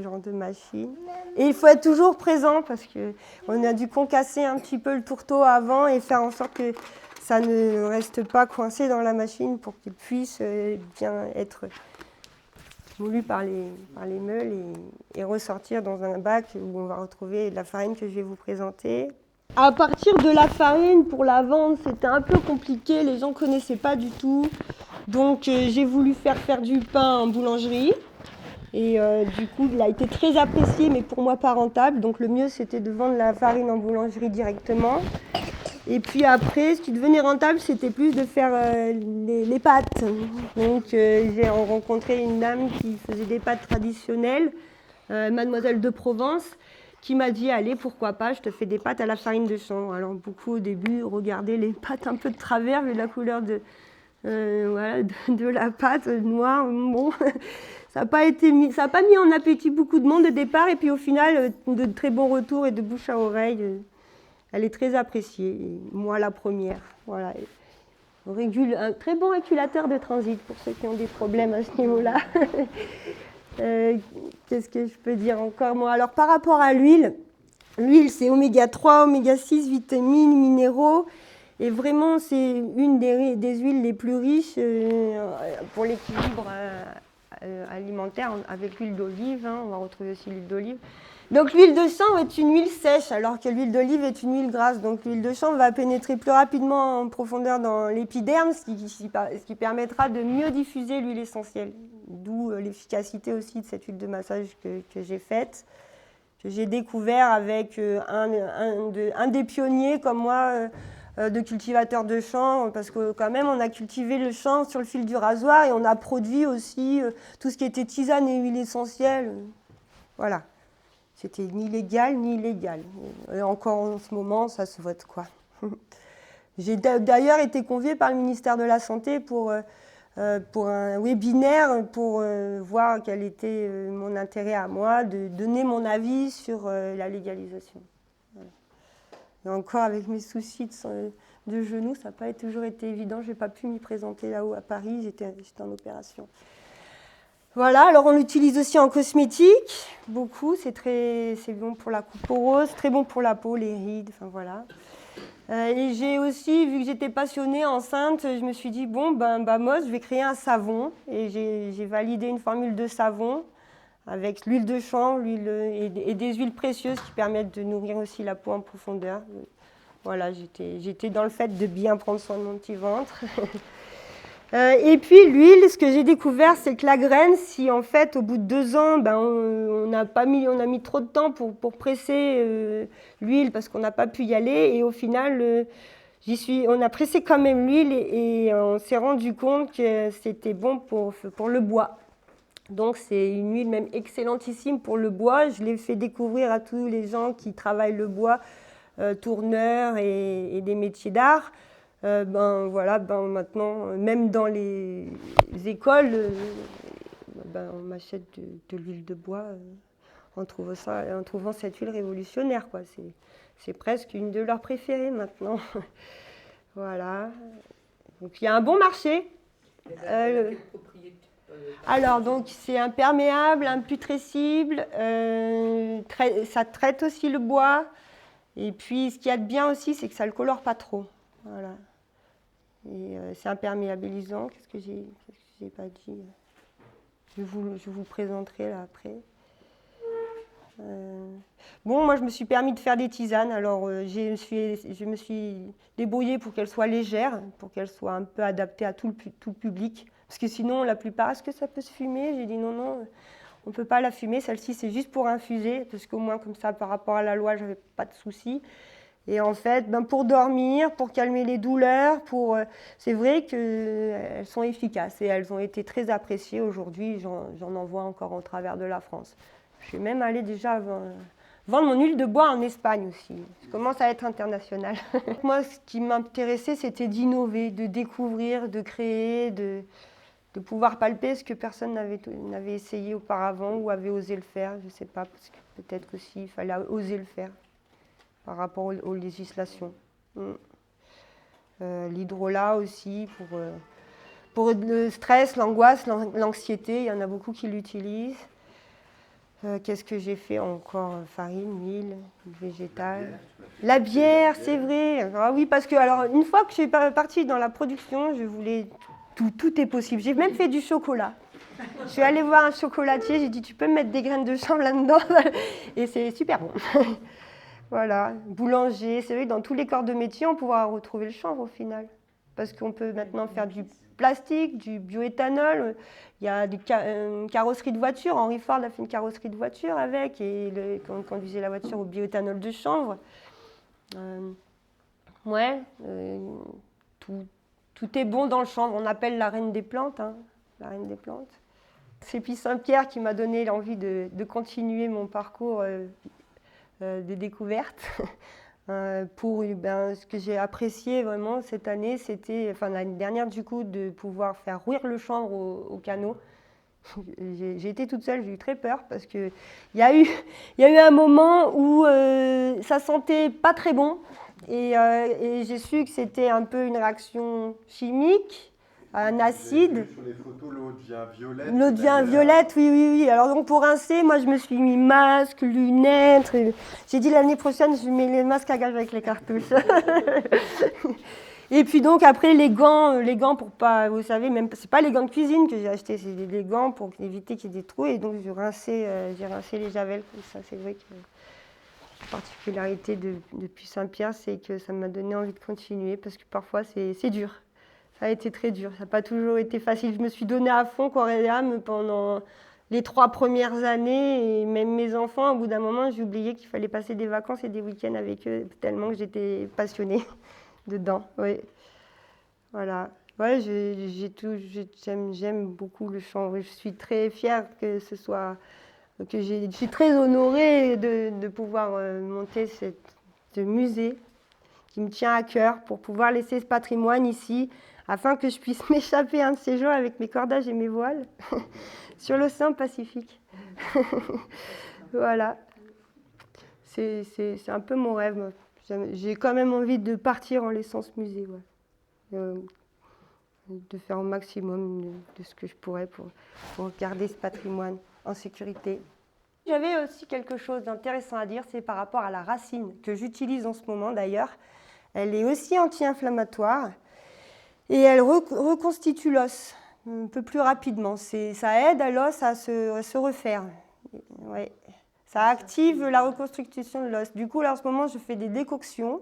genre de machine. Et il faut être toujours présent parce qu'on a dû concasser un petit peu le tourteau avant et faire en sorte que ça ne reste pas coincé dans la machine pour qu'il puisse bien être moulu par les meules et ressortir dans un bac où on va retrouver de la farine que je vais vous présenter. À partir de la farine, pour la vendre, c'était un peu compliqué, les gens ne connaissaient pas du tout. Donc j'ai voulu faire du pain en boulangerie. Et du coup, il a été très apprécié, mais pour moi pas rentable. Donc le mieux, c'était de vendre la farine en boulangerie directement. Et puis après, ce qui devenait rentable, c'était plus de faire les pâtes. Donc j'ai rencontré une dame qui faisait des pâtes traditionnelles, Mademoiselle de Provence, qui m'a dit, allez, pourquoi pas, je te fais des pâtes à la farine de chanvre. Alors beaucoup au début regardaient les pâtes un peu de travers, vu la couleur de la pâte noire. Bon, ça n'a pas mis en appétit beaucoup de monde au départ, et puis au final, de très bons retours et de bouche à oreille. Elle est très appréciée, et moi la première. Voilà. Un très bon régulateur de transit pour ceux qui ont des problèmes à ce niveau-là. Qu'est-ce que je peux dire encore moi? Alors par rapport à l'huile, c'est oméga 3, oméga 6, vitamines, minéraux. Et vraiment, c'est une des huiles les plus riches pour l'équilibre alimentaire avec l'huile d'olive. On va retrouver aussi l'huile d'olive. Donc l'huile de chanvre est une huile sèche, alors que l'huile d'olive est une huile grasse. Donc l'huile de chanvre va pénétrer plus rapidement en profondeur dans l'épiderme, ce qui permettra de mieux diffuser l'huile essentielle. D'où l'efficacité aussi de cette huile de massage que j'ai faite, que j'ai découvert avec un des pionniers comme moi, de cultivateurs de chanvre, parce que quand même on a cultivé le chanvre sur le fil du rasoir et on a produit aussi tout ce qui était tisane et huile essentielle. Voilà. C'était ni légal ni illégal. Et encore en ce moment, ça se vote, quoi. J'ai d'ailleurs été conviée par le ministère de la Santé pour un webinaire pour voir quel était mon intérêt à moi, de donner mon avis sur la légalisation. Voilà. Et encore avec mes soucis de genoux, ça n'a pas toujours été évident. Je n'ai pas pu m'y présenter là-haut à Paris, j'étais en opération. Voilà, alors on l'utilise aussi en cosmétique, beaucoup, c'est bon pour la coupe rose, très bon pour la peau, les rides, enfin voilà. Et j'ai aussi, vu que j'étais passionnée enceinte, je me suis dit, bon, moi, je vais créer un savon. Et j'ai validé une formule de savon avec l'huile de chanvre et des huiles précieuses qui permettent de nourrir aussi la peau en profondeur. Voilà, j'étais dans le fait de bien prendre soin de mon petit ventre. Et puis l'huile, ce que j'ai découvert, c'est que la graine, si en fait au bout de 2 ans, on a mis trop de temps pour presser l'huile parce qu'on n'a pas pu y aller, et au final, on a pressé quand même l'huile et on s'est rendu compte que c'était bon pour le bois. Donc c'est une huile même excellentissime pour le bois. Je l'ai fait découvrir à tous les gens qui travaillent le bois, tourneurs et des métiers d'art. Maintenant, même dans les écoles, on m'achète de l'huile de bois en trouvant cette huile révolutionnaire, quoi. C'est presque une de leurs préférées maintenant. Voilà. Donc il y a un bon marché. Alors, donc, c'est imperméable, imputrescible, ça traite aussi le bois. Et puis, ce qu'il y a de bien aussi, c'est que ça ne le colore pas trop. Voilà. Et c'est imperméabilisant. Qu'est-ce que j'ai pas dit? Je vous présenterai là après. Moi, je me suis permis de faire des tisanes. Alors, je me suis débrouillée pour qu'elles soient légères, pour qu'elles soient un peu adaptées à tout le public. Parce que sinon, la plupart, est-ce que ça peut se fumer? J'ai dit non, on ne peut pas la fumer. Celle-ci, c'est juste pour infuser, parce qu'au moins, comme ça, par rapport à la loi, je n'avais pas de soucis. Et en fait, pour dormir, pour calmer les douleurs, c'est vrai qu'elles sont efficaces et elles ont été très appréciées. Aujourd'hui, j'en envoie encore au travers de la France. Je suis même allée déjà vendre mon huile de bois en Espagne aussi. Je commence à être internationale. Moi, ce qui m'intéressait, c'était d'innover, de découvrir, de créer, de pouvoir palper ce que personne n'avait essayé auparavant ou avait osé le faire. Je ne sais pas, parce que peut-être qu'aussi il fallait oser le faire par rapport aux législations. L'hydrolat aussi pour le stress, l'angoisse, l'anxiété. Il y en a beaucoup qui l'utilisent. Qu'est-ce que j'ai fait encore? Farine, huile, végétale. La bière, c'est vrai. Ah oui, parce que alors, une fois que je suis partie dans la production, je voulais tout est possible. J'ai même fait du chocolat. Je suis allée voir un chocolatier, j'ai dit tu peux me mettre des graines de chanvre là-dedans et c'est super bon. Voilà, boulanger, c'est vrai que dans tous les corps de métier, on pourra retrouver le chanvre au final. Parce qu'on peut maintenant faire du plastique, du bioéthanol. Il y a une carrosserie de voiture. Henry Ford a fait une carrosserie de voiture avec et on conduisait la voiture au bioéthanol de chanvre. Tout est bon dans le chanvre. On appelle la reine des plantes, hein, la reine des plantes. C'est Puy Saint-Pierre qui m'a donné l'envie de continuer mon parcours de découverte. Ce que j'ai apprécié vraiment cette année, c'était, l'année dernière du coup, de pouvoir faire rouir le chanvre au canot. J'ai été toute seule, j'ai eu très peur parce qu'il y a eu un moment où ça sentait pas très bon et j'ai su que c'était un peu une réaction chimique. Un acide. Sur les photos, l'eau devient violette. L'eau devient violette, oui. Alors donc pour rincer, moi je me suis mis masque, lunettes. J'ai dit l'année prochaine, je mets les masques à gage avec les cartouches. Et puis donc après les gants pour pas, vous savez, même c'est pas les gants de cuisine que j'ai achetés, c'est des gants pour éviter qu'il y ait des trous. Et donc j'ai rincé les javels comme ça. C'est vrai que la particularité de Puy Saint-Pierre, c'est que ça m'a donné envie de continuer parce que parfois c'est dur. Ça a été très dur, ça n'a pas toujours été facile. Je me suis donnée à fond corps et âme pendant les 3 premières années. Et même mes enfants, au bout d'un moment, j'ai oublié qu'il fallait passer des vacances et des week-ends avec eux, tellement que j'étais passionnée dedans. Oui. Voilà. Ouais, j'aime beaucoup le chanvre. Je suis très fière que ce soit... je suis très honorée de pouvoir monter ce musée qui me tient à cœur pour pouvoir laisser ce patrimoine ici, afin que je puisse m'échapper un de ces jours avec mes cordages et mes voiles sur l'océan Pacifique. Voilà. C'est un peu mon rêve. J'ai quand même envie de partir en laissant ce musée. Ouais. De faire au maximum de ce que je pourrais pour garder ce patrimoine en sécurité. J'avais aussi quelque chose d'intéressant à dire, c'est par rapport à la racine, que j'utilise en ce moment d'ailleurs. Elle est aussi anti-inflammatoire. Et elle reconstitue l'os un peu plus rapidement. Ça aide à l'os à se refaire. Ouais. Ça active la reconstitution de l'os. Du coup, là, en ce moment, je fais des décoctions.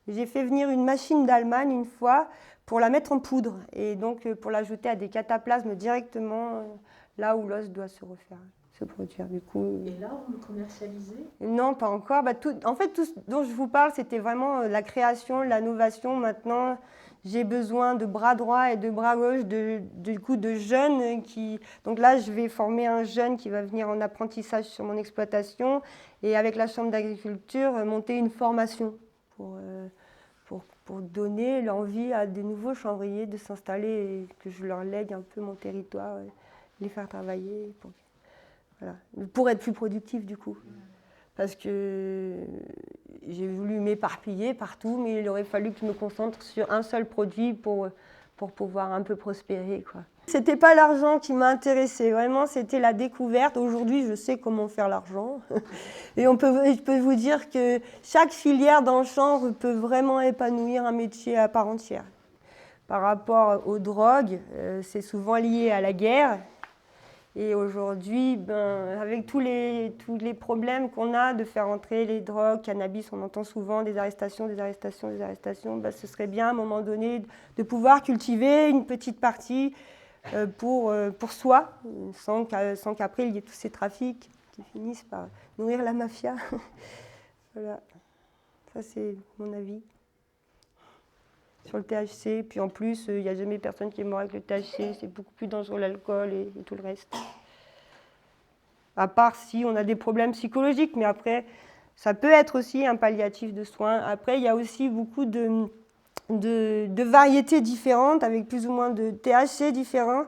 J'ai fait venir une machine d'Allemagne une fois pour la mettre en poudre et donc pour l'ajouter à des cataplasmes directement là où l'os doit se refaire, se produire. Du coup, et là, vous le commercialisez? Non, pas encore. En fait, tout ce dont je vous parle, c'était vraiment la création, l'innovation. Maintenant, j'ai besoin de bras droit et de bras gauche, de jeunes qui... Donc là, je vais former un jeune qui va venir en apprentissage sur mon exploitation et avec la Chambre d'agriculture, monter une formation pour donner l'envie à des nouveaux chanvriers de s'installer et que je leur lègue un peu mon territoire, les faire travailler pour être plus productif du coup. Parce que j'ai voulu m'éparpiller partout, mais il aurait fallu que je me concentre sur un seul produit pour pouvoir un peu prospérer, quoi. C'était pas l'argent qui m'a intéressée, vraiment, c'était la découverte. Aujourd'hui, je sais comment faire l'argent. Et je peux vous dire que chaque filière dans le chanvre peut vraiment épanouir un métier à part entière. Par rapport aux drogues, c'est souvent lié à la guerre. Et aujourd'hui, avec tous les problèmes qu'on a de faire entrer les drogues, cannabis, on entend souvent des arrestations. Ce serait bien à un moment donné de pouvoir cultiver une petite partie pour soi, sans qu'après il y ait tous ces trafics qui finissent par nourrir la mafia. Voilà, ça c'est mon avis sur le THC. Puis en plus, il n'y a jamais personne qui est mort avec le THC, c'est beaucoup plus dangereux l'alcool et tout le reste. À part si on a des problèmes psychologiques, mais après, ça peut être aussi un palliatif de soins. Après, il y a aussi beaucoup de variétés différentes, avec plus ou moins de THC différents.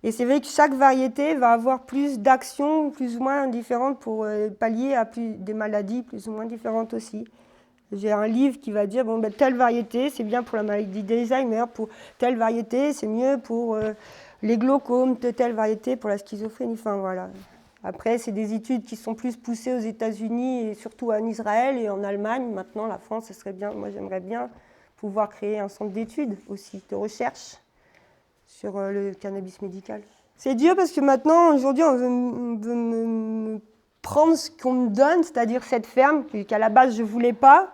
Et c'est vrai que chaque variété va avoir plus d'actions, plus ou moins différentes pour pallier à des maladies plus ou moins différentes aussi. J'ai un livre qui va dire, bon, ben, telle variété, c'est bien pour la maladie d'Alzheimer, pour telle variété, c'est mieux pour les glaucomes, telle variété pour la schizophrénie. Enfin, voilà. Après, c'est des études qui sont plus poussées aux États-Unis et surtout en Israël et en Allemagne. Maintenant, la France, ce serait bien. Moi, j'aimerais bien pouvoir créer un centre d'études aussi, de recherche sur le cannabis médical. C'est dur parce que maintenant, aujourd'hui, on veut me prendre ce qu'on me donne, c'est-à-dire cette ferme qu'à la base, je ne voulais pas.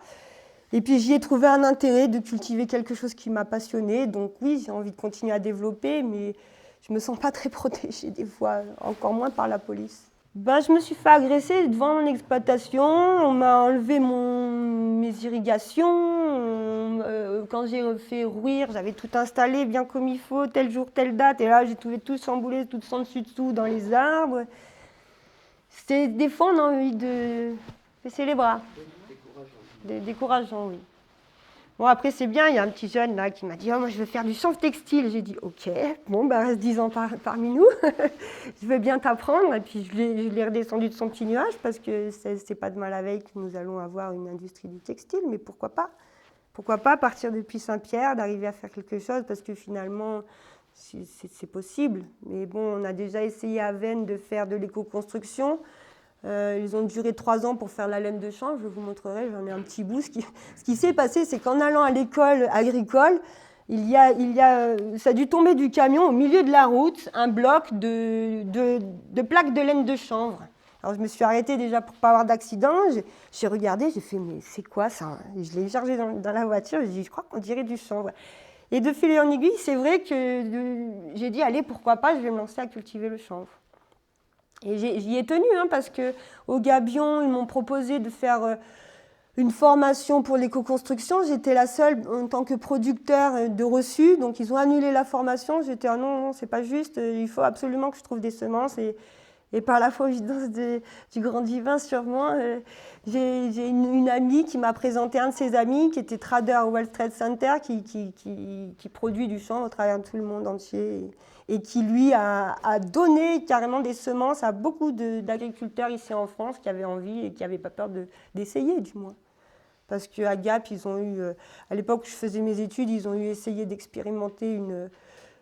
Et puis, j'y ai trouvé un intérêt de cultiver quelque chose qui m'a passionnée. Donc oui, j'ai envie de continuer à développer, mais je ne me sens pas très protégée des fois, encore moins par la police. Ben, je me suis fait agresser devant mon exploitation, on m'a enlevé mes irrigations, quand j'ai fait rouir, j'avais tout installé bien comme il faut, tel jour, telle date, et là j'ai trouvé tout chamboulé, tout sans dessus-dessous dans les arbres. Des fois on a envie de baisser les bras. Décourageant, oui. Bon, après, c'est bien, il y a un petit jeune là qui m'a dit « Oh, moi, je veux faire du chanvre textile ». J'ai dit « Ok, bon, bah, reste 10 ans parmi nous. Je veux bien t'apprendre. » Et puis, je l'ai redescendu de son petit nuage parce que c'est pas demain la veille que nous allons avoir une industrie du textile, mais pourquoi pas ? Pourquoi pas partir depuis Saint-Pierre, d'arriver à faire quelque chose parce que finalement, c'est possible. Mais bon, on a déjà essayé à Veynes de faire de l'éco-construction. Ils ont duré 3 ans pour faire la laine de chanvre, je vous montrerai, j'en ai un petit bout. Ce qui s'est passé, c'est qu'en allant à l'école agricole, ça a dû tomber du camion au milieu de la route, un bloc de plaques de laine de chanvre. Alors je me suis arrêtée déjà pour ne pas avoir d'accident, j'ai regardé, j'ai fait mais c'est quoi ça ? Je l'ai chargé dans la voiture, j'ai dit je crois qu'on dirait du chanvre. Et de fil en aiguille, c'est vrai que j'ai dit allez pourquoi pas, je vais me lancer à cultiver le chanvre. Et j'y ai tenu, hein, parce qu'au Gabion, ils m'ont proposé de faire une formation pour l'éco-construction. J'étais la seule en tant que producteur de reçus, donc ils ont annulé la formation. J'étais ah non, c'est pas juste, il faut absolument que je trouve des semences. Et par la providence du grand divin, sûrement, j'ai une amie qui m'a présenté un de ses amis qui était trader au World Trade Center, qui produit du chanvre au travers de tout le monde entier. Et qui, lui, a donné carrément des semences à beaucoup d'agriculteurs ici en France qui avaient envie et qui n'avaient pas peur d'essayer, du moins. Parce qu'à Gap, ils ont eu, à l'époque où je faisais mes études, ils ont eu essayé d'expérimenter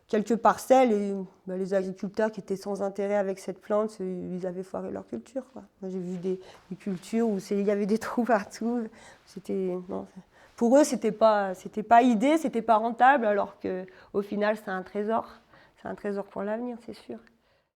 quelques parcelles et les agriculteurs qui étaient sans intérêt avec cette plante, ils avaient foiré leur culture, quoi. Moi, j'ai vu des cultures où il y avait des trous partout. Non, pour eux, c'était pas idée, c'était pas rentable, alors qu'au final, c'est un trésor. C'est un trésor pour l'avenir, c'est sûr.